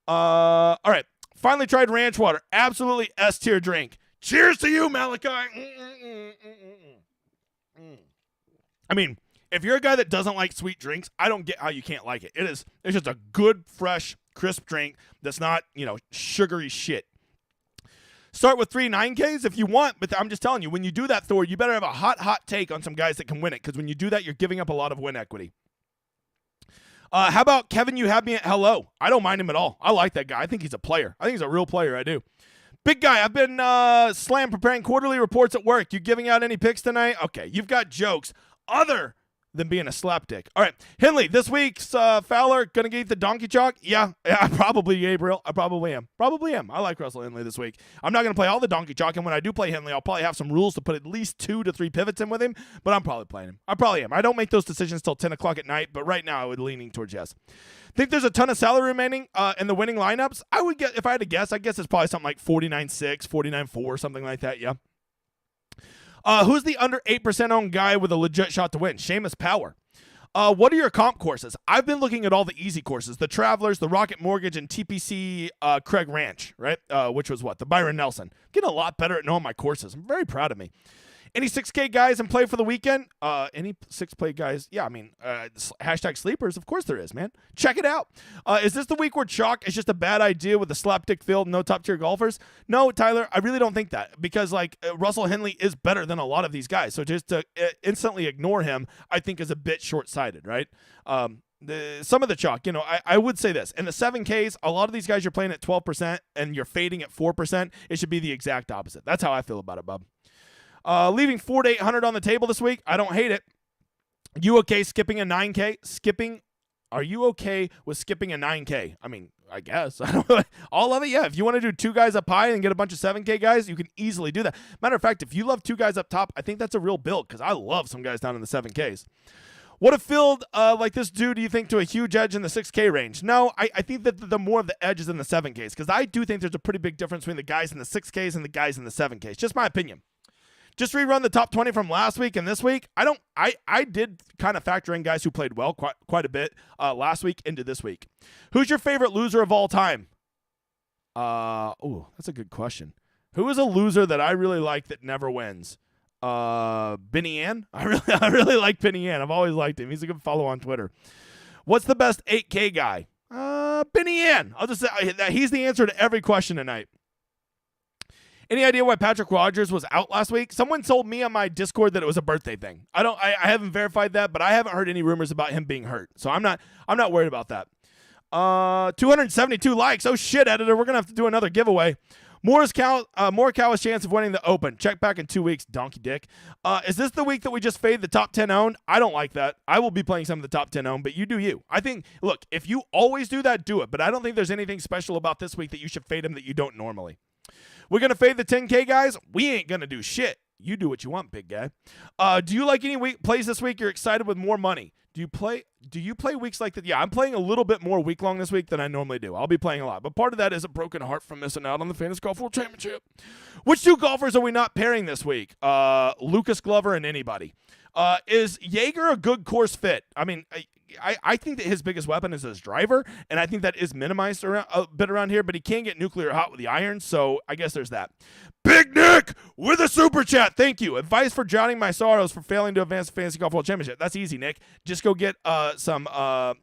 All right, finally tried ranch water. Absolutely S-tier drink. Cheers to you, Malachi. I mean, if you're a guy that doesn't like sweet drinks, I don't get how you can't like it. It's just a good, fresh, crisp drink that's not, sugary shit. Start with 3 9Ks if you want, but I'm just telling you, when you do that, Thor, you better have a hot take on some guys that can win it, because when you do that, you're giving up a lot of win equity. How about Kevin? You have me at hello. I don't mind him at all. I like that guy. I think he's a player. I think he's a real player. I do. Big guy, I've been preparing quarterly reports at work. You giving out any picks tonight? Okay, you've got jokes other than being a slapdick. All right, Henley, this week's Fowler going to get the donkey chalk? Yeah, probably, Gabriel. I probably am. I like Russell Henley this week. I'm not going to play all the donkey chalk, and when I do play Henley, I'll probably have some rules to put at least 2 to 3 pivots in with him, but I'm probably playing him. I probably am. I don't make those decisions till 10 o'clock at night, but right now I would leaning towards yes. Think there's a ton of salary remaining in the winning lineups? I would get, if I had to guess, I guess it's probably something like 49.6, 49.4, something like that, yeah. Who's the under 8% owned guy with a legit shot to win? Seamus Power. What are your comp courses? I've been looking at all the easy courses, the Travelers, the Rocket Mortgage, and TPC Craig Ranch, right? Which was what? The Byron Nelson. Getting a lot better at knowing my courses. I'm very proud of me. Any 6K guys in play for the weekend? Any 6K guys? Yeah, I mean, hashtag sleepers. Of course there is, man. Check it out. Is this the week where chalk is just a bad idea with the slapdick field and no top-tier golfers? No, Tyler, I really don't think that because, Russell Henley is better than a lot of these guys. So just to instantly ignore him, I think is a bit short-sighted, right? Some of the chalk, I would say this. In the 7Ks, a lot of these guys you're playing at 12% and you're fading at 4%. It should be the exact opposite. That's how I feel about it, bub. Leaving 4 to 800 on the table this week. I don't hate it. You okay skipping a 9K? Are you okay with skipping a 9K? I mean, I guess. I don't know. All of it, yeah. If you want to do 2 guys up high and get a bunch of 7K guys, you can easily do that. Matter of fact, if you love 2 guys up top, I think that's a real build because I love some guys down in the 7Ks. What a field like this do you think to a huge edge in the 6K range? No, I think that the more of the edge is in the 7Ks because I do think there's a pretty big difference between the guys in the 6Ks and the guys in the 7Ks. Just my opinion. Just rerun the top 20 from last week and this week. I did kind of factor in guys who played well quite a bit last week into this week. Who's your favorite loser of all time? That's a good question. Who is a loser that I really like that never wins? Benny Ann? I really like Benny Ann. I've always liked him. He's a good follow on Twitter. What's the best 8K guy? Benny Ann. I'll just say that he's the answer to every question tonight. Any idea why Patrick Rogers was out last week? Someone told me on my Discord that it was a birthday thing. I haven't verified that, but I haven't heard any rumors about him being hurt. So I'm not worried about that. 272 likes. Oh shit, editor. We're gonna have to do another giveaway. Morikawa's chance of winning the Open. Check back in 2 weeks, donkey dick. Is this the week that we just fade the top 10 owned? I don't like that. I will be playing some of the top 10 owned, but you do you. I think, look, if you always do that, do it. But I don't think there's anything special about this week that you should fade him that you don't normally. We're going to fade the 10K guys. We ain't going to do shit. You do what you want, big guy. Do you like any plays this week you're excited with more money? Do you play weeks like that? Yeah, I'm playing a little bit more week long this week than I normally do. I'll be playing a lot. But part of that is a broken heart from missing out on the Fantasy Golf World Championship. Which 2 golfers are we not pairing this week? Lucas Glover and anybody. Is Jaeger a good course fit? I mean, I think that his biggest weapon is his driver, and I think that is minimized a bit around here, but he can get nuclear hot with the irons, so I guess there's that. Big Nick with a super chat. Thank you. Advice for drowning my sorrows for failing to advance the Fantasy Golf World Championship. That's easy, Nick. Just go get some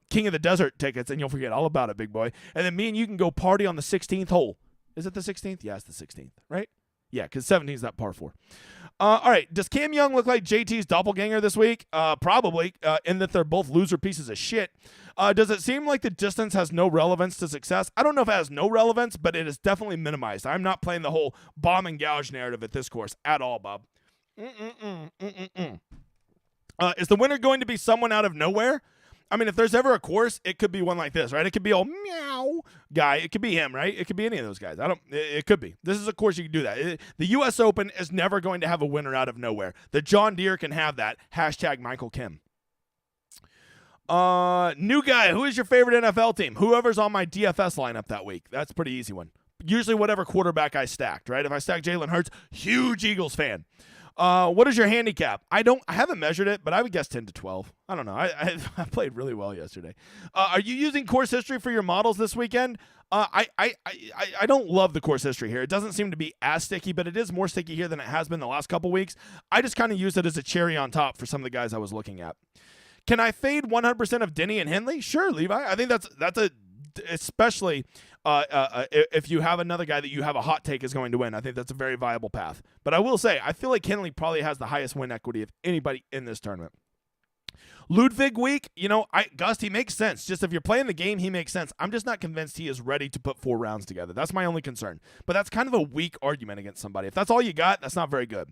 King of the Desert tickets, and you'll forget all about it, big boy. And then me and you can go party on the 16th hole. Is it the 16th? Yeah, it's the 16th, right? Yeah, because 17 is that par 4. All right, does Cam Young look like JT's doppelganger this week? Probably, in that they're both loser pieces of shit. Does it seem like the distance has no relevance to success? I don't know if it has no relevance, but it is definitely minimized. I'm not playing the whole bomb and gouge narrative at this course at all, Bob. Is the winner going to be someone out of nowhere? I mean, if there's ever a course, it could be one like this, right? It could be old meow guy. It could be him, right? It could be any of those guys. It could be. This is a course you can do that. The U.S. Open is never going to have a winner out of nowhere. The John Deere can have that. Hashtag Michael Kim. New guy. Who is your favorite NFL team? Whoever's on my DFS lineup that week. That's a pretty easy one. Usually whatever quarterback I stacked, right? If I stacked Jalen Hurts, huge Eagles fan. What is your handicap? I haven't measured it, but I would guess 10 to 12. I don't know. I played really well yesterday. Are you using course history for your models this weekend? I don't love the course history here. It doesn't seem to be as sticky, but it is more sticky here than it has been the last couple weeks. I just kind of used it as a cherry on top for some of the guys I was looking at. Can I fade 100% of Denny and Henley? Sure, Levi. I think that's a especially if you have another guy that you have a hot take is going to win. I think that's a very viable path. But I will say, I feel like Henley probably has the highest win equity of anybody in this tournament. Ludwig week, Gust, he makes sense. Just if you're playing the game, he makes sense. I'm just not convinced he is ready to put 4 rounds together. That's my only concern. But that's kind of a weak argument against somebody. If that's all you got, that's not very good.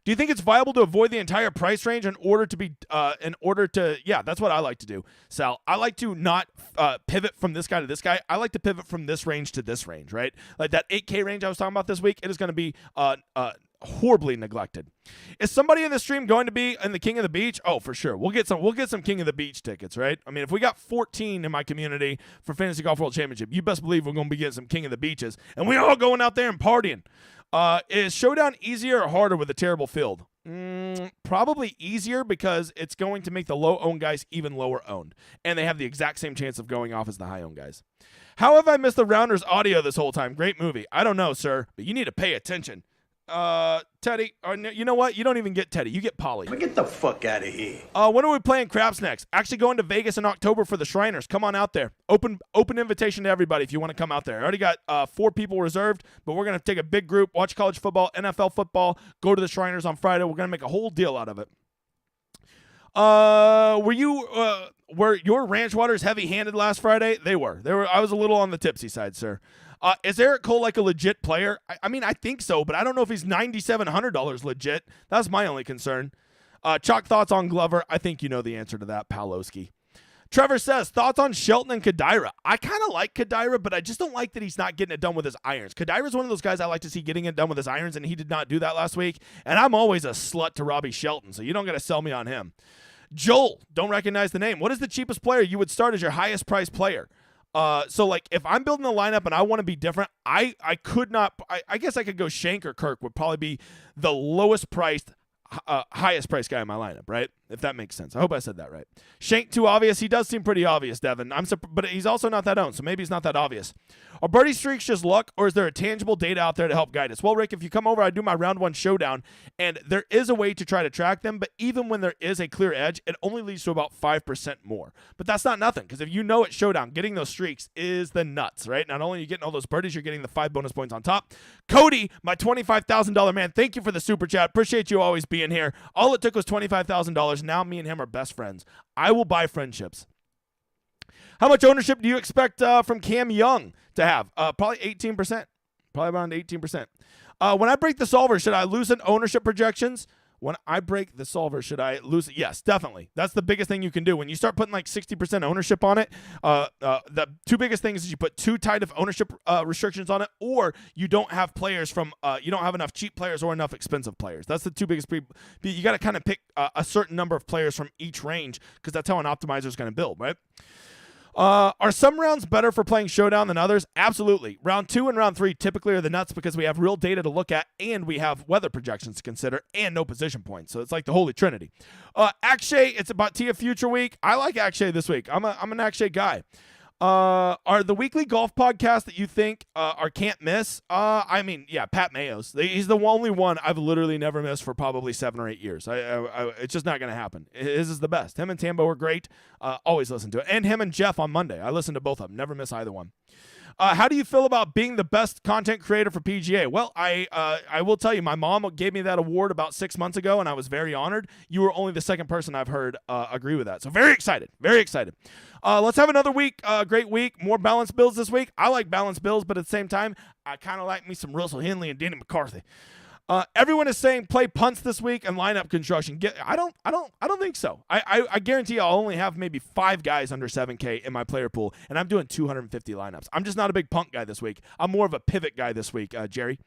Do you think it's viable to avoid the entire price range in order to yeah, that's what I like to do, Sal. I like to not pivot from this guy to this guy. I like to pivot from this range to this range, right? Like that 8K range I was talking about this week, it is going to be horribly neglected. Is somebody in the stream going to be in the King of the Beach? Oh, for sure. We'll get some King of the Beach tickets, right? I mean, if we got 14 in my community for Fantasy Golf World Championship, you best believe we're going to be getting some King of the Beaches, and we all going out there and partying. Is Showdown easier or harder with a terrible field? Probably easier because it's going to make the low-owned guys even lower-owned, and they have the exact same chance of going off as the high-owned guys. How have I missed the Rounders audio this whole time? Great movie. I don't know, sir, but you need to pay attention. Teddy, you know what? You don't even get Teddy. You get Polly. Get the fuck out of here. When are we playing craps next? Actually going to Vegas in October for the Shriners. Come on out there. Open invitation to everybody if you want to come out there. I already got 4 people reserved, but we're going to take a big group, watch college football, NFL football, go to the Shriners on Friday. We're going to make a whole deal out of it. Were your ranch waters heavy-handed last Friday? They were. I was a little on the tipsy side, sir. Is Eric Cole like a legit player? I mean, I think so, but I don't know if he's $9,700 legit. That's my only concern. Chalk thoughts on Glover. I think you know the answer to that, Palowski. Trevor says, thoughts on Shelton and Kadira. I kind of like Kadira, but I just don't like that he's not getting it done with his irons. Kadira's one of those guys I like to see getting it done with his irons, and he did not do that last week. And I'm always a slut to Robbie Shelton, so you don't got to sell me on him. Joel, don't recognize the name. What is the cheapest player you would start as your highest priced player? So like if I'm building a lineup and I want to be different, I guess I could go Shank or Kirk would probably be the lowest priced, highest priced guy in my lineup, right? If that makes sense. I hope I said that right. Shank too obvious. He does seem pretty obvious, Devin. But he's also not that owned, so maybe he's not that obvious. Are birdie streaks just luck, or is there a tangible data out there to help guide us? Well, Rick, if you come over, I do my round 1 showdown, and there is a way to try to track them, but even when there is a clear edge, it only leads to about 5% more. But that's not nothing, because if you know it's showdown, getting those streaks is the nuts, right? Not only are you getting all those birdies, you're getting the 5 bonus points on top. Cody, my $25,000 man, thank you for the super chat. Appreciate you always being here. All it took was $25,000. Now me and him are best friends. I will buy friendships. How much ownership do you expect from Cam Young to have? Probably 18%. Probably around 18%. When I break the solver, should I loosen ownership projections? When I break the solver, should I lose it? Yes, definitely. That's the biggest thing you can do. When you start putting like 60% ownership on it, the 2 biggest things is you put too tight of ownership restrictions on it, or you don't have players you don't have enough cheap players or enough expensive players. That's the 2 biggest. You got to kind of pick a certain number of players from each range, because that's how an optimizer is going to build, right? Are some rounds better for playing Showdown than others? Absolutely. Round 2 and round 3 typically are the nuts because we have real data to look at, and we have weather projections to consider, and no position points. So it's like the holy trinity. Akshay, it's about Tia Future Week. I like Akshay this week. I'm an Akshay guy. Are the weekly golf podcasts that you think are can't miss? I mean, yeah, Pat Mayo's. He's the only one I've literally never missed for probably 7 or 8 years. It's just not going to happen. His is the best. Him and Tambo are great. Always listen to it. And him and Jeff on Monday. I listen to both of them. Never miss either one. How do you feel about being the best content creator for PGA? Well, I will tell you, my mom gave me that award about 6 months ago, and I was very honored. You were only the second person I've heard agree with that. So very excited. Very excited. Let's have another week. Great week. More balanced builds this week. I like balanced builds, but at the same time, I kind of like me some Russell Henley and Danny McCarthy. Everyone is saying play punts this week and lineup construction. I don't think so. I guarantee I'll only have maybe 5 guys under 7K in my player pool, and I'm doing 250 lineups. I'm just not a big punt guy this week. I'm more of a pivot guy this week, Jerry.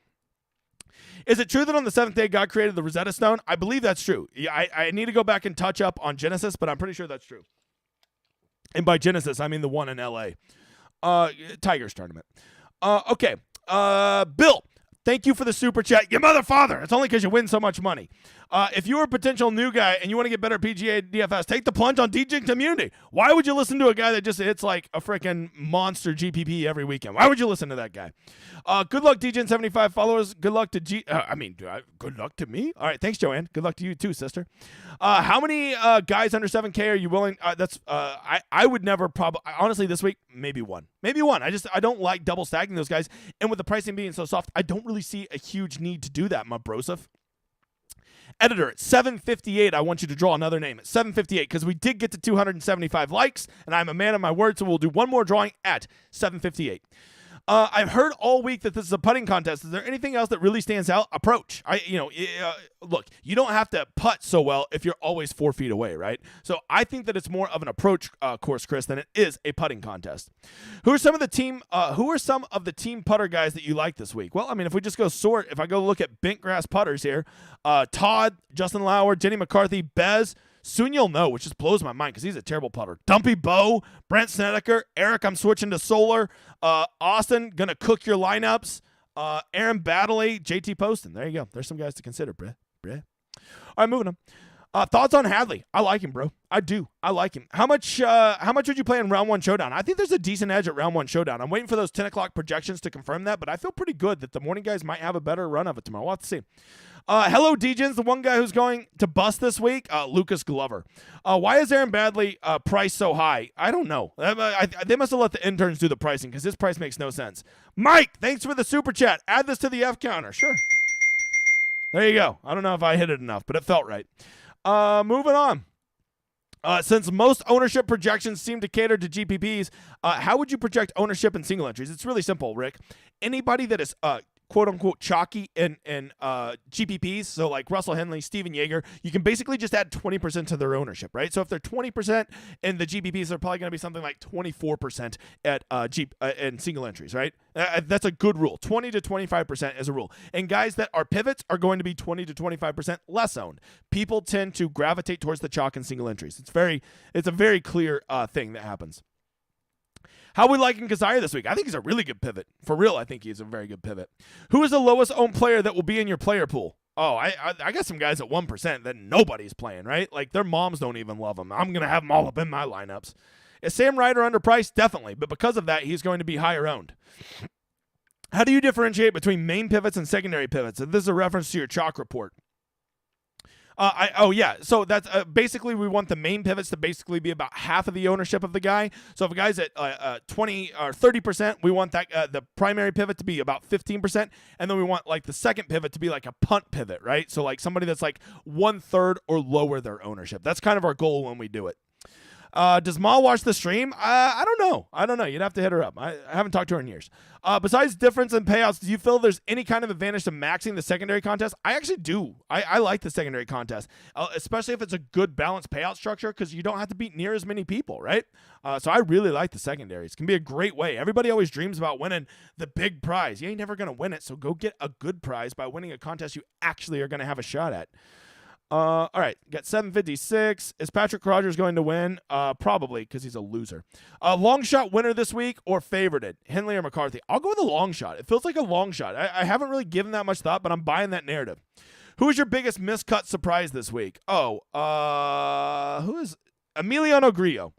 Is it true that on the 7th day God created the Rosetta Stone? I believe that's true. I need to go back and touch up on Genesis, but I'm pretty sure that's true. And by Genesis, I mean the one in LA. Tigers tournament. Okay. Bill, thank you for the super chat. You mother father. It's only because you win so much money. If you're a potential new guy and you want to get better at PGA DFS, take the plunge on DJ Community. Why would you listen to a guy that just hits like a freaking monster GPP every weekend? Why would you listen to that guy? Good luck, DJ75 followers. Good luck to good luck to me. All right, thanks, Joanne. Good luck to you too, sister. How many guys under 7K are you willing? I would never probably, honestly, this week, maybe one. Maybe one. I don't like double stacking those guys. And with the pricing being so soft, I don't really see a huge need to do that, my brosif. Editor, at 758, I want you to draw another name at 758 because we did get to 275 likes, and I'm a man of my word, so we'll do one more drawing at 758. I've heard all week that this is a putting contest. Is there anything else that really stands out? Approach. Look, you don't have to putt so well if you're always 4 feet away, right? So I think that it's more of an approach course, Chris, than it is a putting contest. Who are some of the team putter guys that you like this week? Well, I mean, if we just go sort, if I go look at bent grass putters here, Todd, Justin Lauer, Jenny McCarthy, Bez. Soon you'll know, which just blows my mind because he's a terrible putter. Dumpy Bo, Brent Snedeker, Eric, I'm switching to Solar. Austin, gonna cook your lineups. Aaron Baddeley, JT Poston. There you go. There's some guys to consider, bruh. All right, moving on. Thoughts on Hadley? I like him, bro. I do. I like him. How much would you play in round 1 showdown? I think there's a decent edge at round 1 showdown. I'm waiting for those 10 o'clock projections to confirm that, but I feel pretty good that the morning guys might have a better run of it tomorrow. We'll have to see. Hello, Degens, the one guy who's going to bust this week, Lucas Glover. Why is Aaron Baddeley priced so high? I don't know. They must have let the interns do the pricing because this price makes no sense. Mike, thanks for the super chat. Add this to the F counter. Sure. There you go. I don't know if I hit it enough, but it felt right. Moving on. Since most ownership projections seem to cater to GPPs, how would you project ownership in single entries? It's really simple, Rick. Anybody that is quote-unquote chalky in GPPs, so like Russell Henley, Steven Yeager, you can basically just add 20% to their ownership, right? So if they're 20% in the GPPs, they're probably going to be something like 24% at in single entries, right? That's a good rule. 20 to 25% is a rule. And guys that are pivots are going to be 20 to 25% less owned. People tend to gravitate towards the chalk in single entries. It's a very clear thing that happens. How are we liking Kazire this week? I think he's a really good pivot. For real, I think he's a very good pivot. Who is the lowest owned player that will be in your player pool? Oh, I got some guys at 1% that nobody's playing, right? Like, their moms don't even love them. I'm going to have them all up in my lineups. Is Sam Ryder underpriced? Definitely. But because of that, he's going to be higher owned. How do you differentiate between main pivots and secondary pivots? This is a reference to your chalk report. So that's basically we want the main pivots to basically be about half of the ownership of the guy. So if a guy's at 20 or 30%, we want that the primary pivot to be about 15%, and then we want like the second pivot to be like a punt pivot, right? So like somebody that's like 1/3 or lower their ownership. That's kind of our goal when we do it. Does Ma watch the stream? I don't know. You'd have to hit her up. I haven't talked to her in years. Besides difference in payouts, do you feel there's any kind of advantage to maxing the secondary contest? I actually do. I like the secondary contest, especially if it's a good balanced payout structure because you don't have to beat near as many people, right? So I really like the secondaries. It can be a great way. Everybody always dreams about winning the big prize. You ain't never going to win it, so go get a good prize by winning a contest you actually are going to have a shot at. All right, got 756. Is Patrick Rogers going to win? Probably, because he's a loser. Long shot winner this week or favorited? Henley or McCarthy? I'll go with a long shot. It feels like a long shot. I haven't really given that much thought, but I'm buying that narrative. Who is your biggest miscut surprise this week? Who is Emiliano Grillo?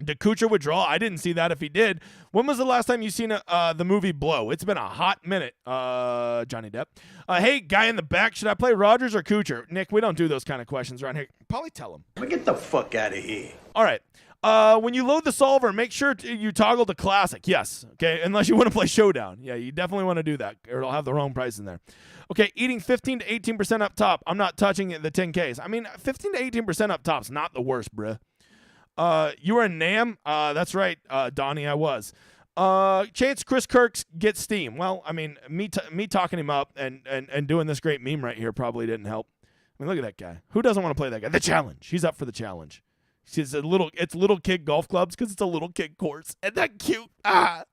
Did Kuchar withdraw? I didn't see that if he did. When was the last time you seen the movie Blow? It's been a hot minute, Johnny Depp. Hey, guy in the back, should I play Rogers or Kuchar? Nick, we don't do those kind of questions around here. Probably tell him. Get the fuck out of here. All right. When you load the solver, make sure you toggle to classic. Yes. Okay. Unless you want to play showdown. Yeah, you definitely want to do that, or it'll have the wrong price in there. Okay. Eating 15 to 18% up top. I'm not touching the 10Ks. I mean, 15 to 18% up top's not the worst, bruh. You were in NAM? That's right, Donnie, I was. Chance Chris Kirk gets steam. Well, I mean, me talking him up and doing this great meme right here probably didn't help. I mean, look at that guy. Who doesn't want to play that guy? The challenge. He's up for the challenge. It's little kid golf clubs because it's a little kid course. Isn't that cute? All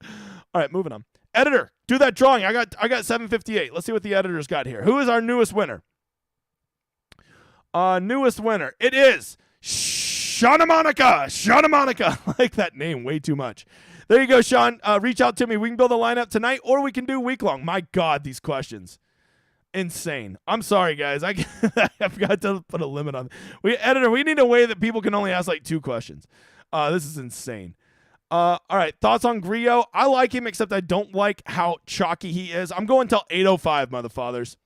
right, moving on. Editor, do that drawing. I got 758. Let's see what the editor's got here. Who is our newest winner? Newest winner. It is Shauna Monica. I like that name way too much. There you go, Sean. Reach out to me. We can build a lineup tonight, or we can do week long. My God, these questions. Insane. I'm sorry, guys. I've got to put a limit on. Editor, we need a way that people can only ask like 2 questions. This is insane. All right, thoughts on Grillo? I like him, except I don't like how chalky he is. I'm going till 8:05, motherfathers.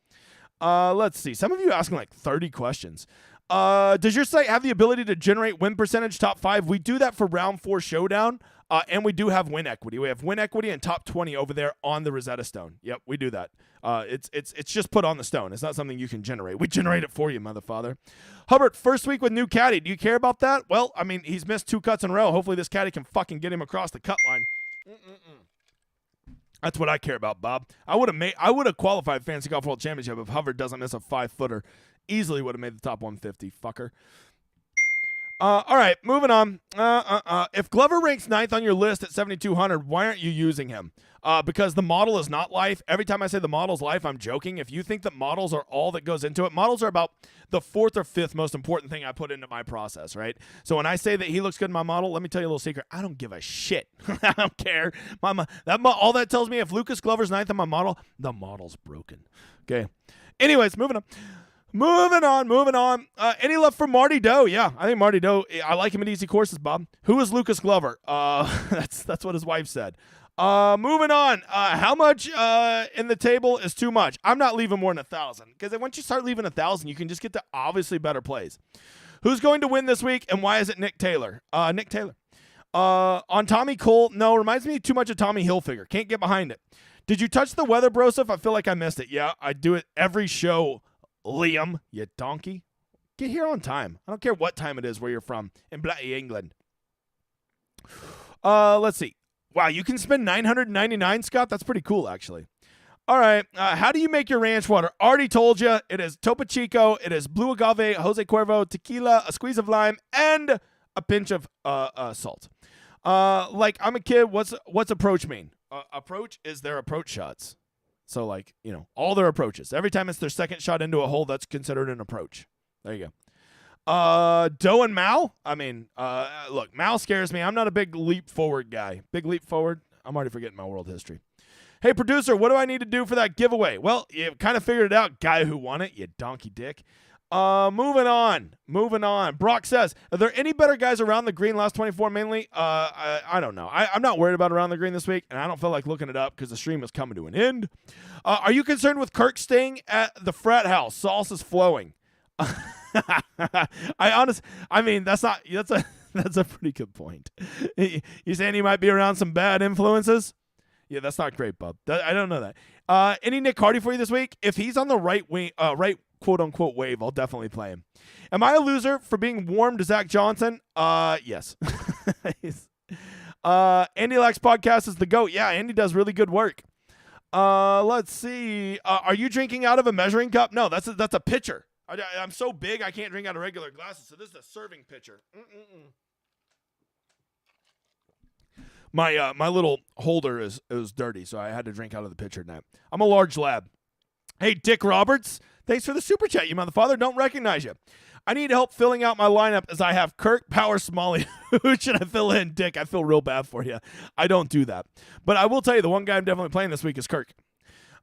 Let's see. Some of you asking like 30 questions. Does your site have the ability to generate win percentage top 5? We do that for round 4 showdown. And we do have win equity. We have win equity and top 20 over there on the Rosetta Stone. Yep, we do that. It's just put on the stone. It's not something you can generate. We generate it for you, motherfather. Hubbard, first week with new caddy. Do you care about that? Well, I mean, he's missed 2 cuts in a row. Hopefully this caddy can fucking get him across the cut line. That's what I care about, Bob. I would have qualified Fantasy Golf World Championship if Hubbard doesn't miss a 5-footer. Easily would have made the top 150, fucker. All right, moving on. If Glover ranks 9th on your list at 7,200, why aren't you using him? Because the model is not life. Every time I say the model's life, I'm joking. If you think that models are all that goes into it, models are about the 4th or 5th most important thing I put into my process, right? So when I say that he looks good in my model, let me tell you a little secret. I don't give a shit. I don't care. All that tells me, if Lucas Glover's 9th on my model, the model's broken. Okay. Anyways, moving on. Any love for Marty Doe? Yeah, I think Marty Doe, I like him in easy courses, Bob. Who is Lucas Glover? That's what his wife said. Moving on. How much in the table is too much? I'm not leaving more than 1,000, because once you start leaving 1,000, you can just get to obviously better plays. Who's going to win this week, and why is it Nick Taylor? Nick Taylor. On Tommy Cole, no, reminds me too much of Tommy Hilfiger. Can't get behind it. Did you touch the weather, Broseph? I feel like I missed it. Yeah, I do it every show. Liam, you donkey. Get here on time. I don't care what time it is where you're from. In bloody England. Let's see. Wow, you can spend $999, Scott? That's pretty cool, actually. All right. How do you make your ranch water? Already told you. It is Topo Chico. It is blue agave, Jose Cuervo, tequila, a squeeze of lime, and a pinch of salt. Like, I'm a kid. What's approach mean? Approach is their approach shots. So, like, all their approaches. Every time it's their second shot into a hole, that's considered an approach. There you go. Doe and Mao? I mean, look, Mao scares me. I'm not a big leap forward guy. Big leap forward? I'm already forgetting my world history. Hey, producer, what do I need to do for that giveaway? Well, you kind of figured it out, guy who won it, you donkey dick. Moving on. Brock says, are there any better guys around the green last 24 mainly? I don't know. I'm not worried about around the green this week, and I don't feel like looking it up because the stream is coming to an end. Are you concerned with Kirk staying at the frat house? Sauce is flowing. I mean, that's a pretty good point. You saying he might be around some bad influences? Yeah, that's not great, bub. I don't know that. Any Nick Hardy for you this week? If he's on the right wing, right quote-unquote wave, I'll definitely play him. Am I a loser for being warm to Zach Johnson? Yes. Andy Lack's podcast is the GOAT. Yeah, Andy does really good work. Let's see. Are you drinking out of a measuring cup? No, that's a pitcher. I'm so big I can't drink out of regular glasses, so this is a serving pitcher. My little holder is dirty, so I had to drink out of the pitcher tonight. I'm a large lab. Hey, Dick Roberts, thanks for the super chat, you motherfather. Don't recognize you. I need help filling out my lineup as I have Kirk, Power, Smalley. Who should I fill in, Dick? I feel real bad for you. I don't do that. But I will tell you, the one guy I'm definitely playing this week is Kirk.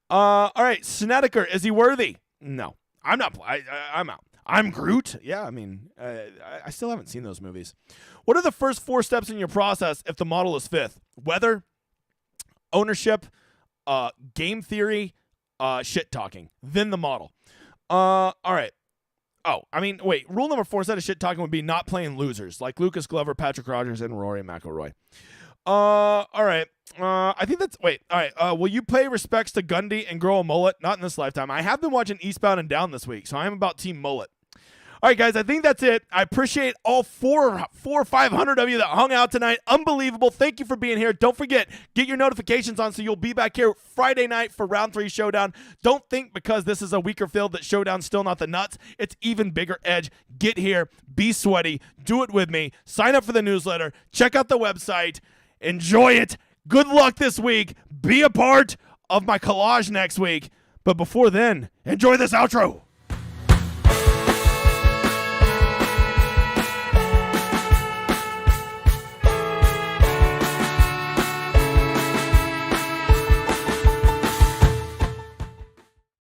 All right, Snedeker, is he worthy? No, I'm not. I'm out. I'm Groot. Yeah, I mean, I still haven't seen those movies. What are the first 4 steps in your process if the model is 5th? Weather, ownership, game theory, shit talking, then the model. All right. Oh, I mean, wait. Rule number 4 instead of shit talking would be not playing losers like Lucas Glover, Patrick Rogers, and Rory McIlroy. All right. I think that's wait. All right. Will you pay respects to Gundy and grow a mullet? Not in this lifetime. I have been watching Eastbound and Down this week, so I am about Team Mullet. All right, guys, I think that's it. I appreciate all 400 or 500 of you that hung out tonight. Unbelievable. Thank you for being here. Don't forget, get your notifications on so you'll be back here Friday night for Round 3 Showdown. Don't think because this is a weaker field that Showdown's still not the nuts. It's even bigger edge. Get here. Be sweaty. Do it with me. Sign up for the newsletter. Check out the website. Enjoy it. Good luck this week. Be a part of my collage next week. But before then, enjoy this outro.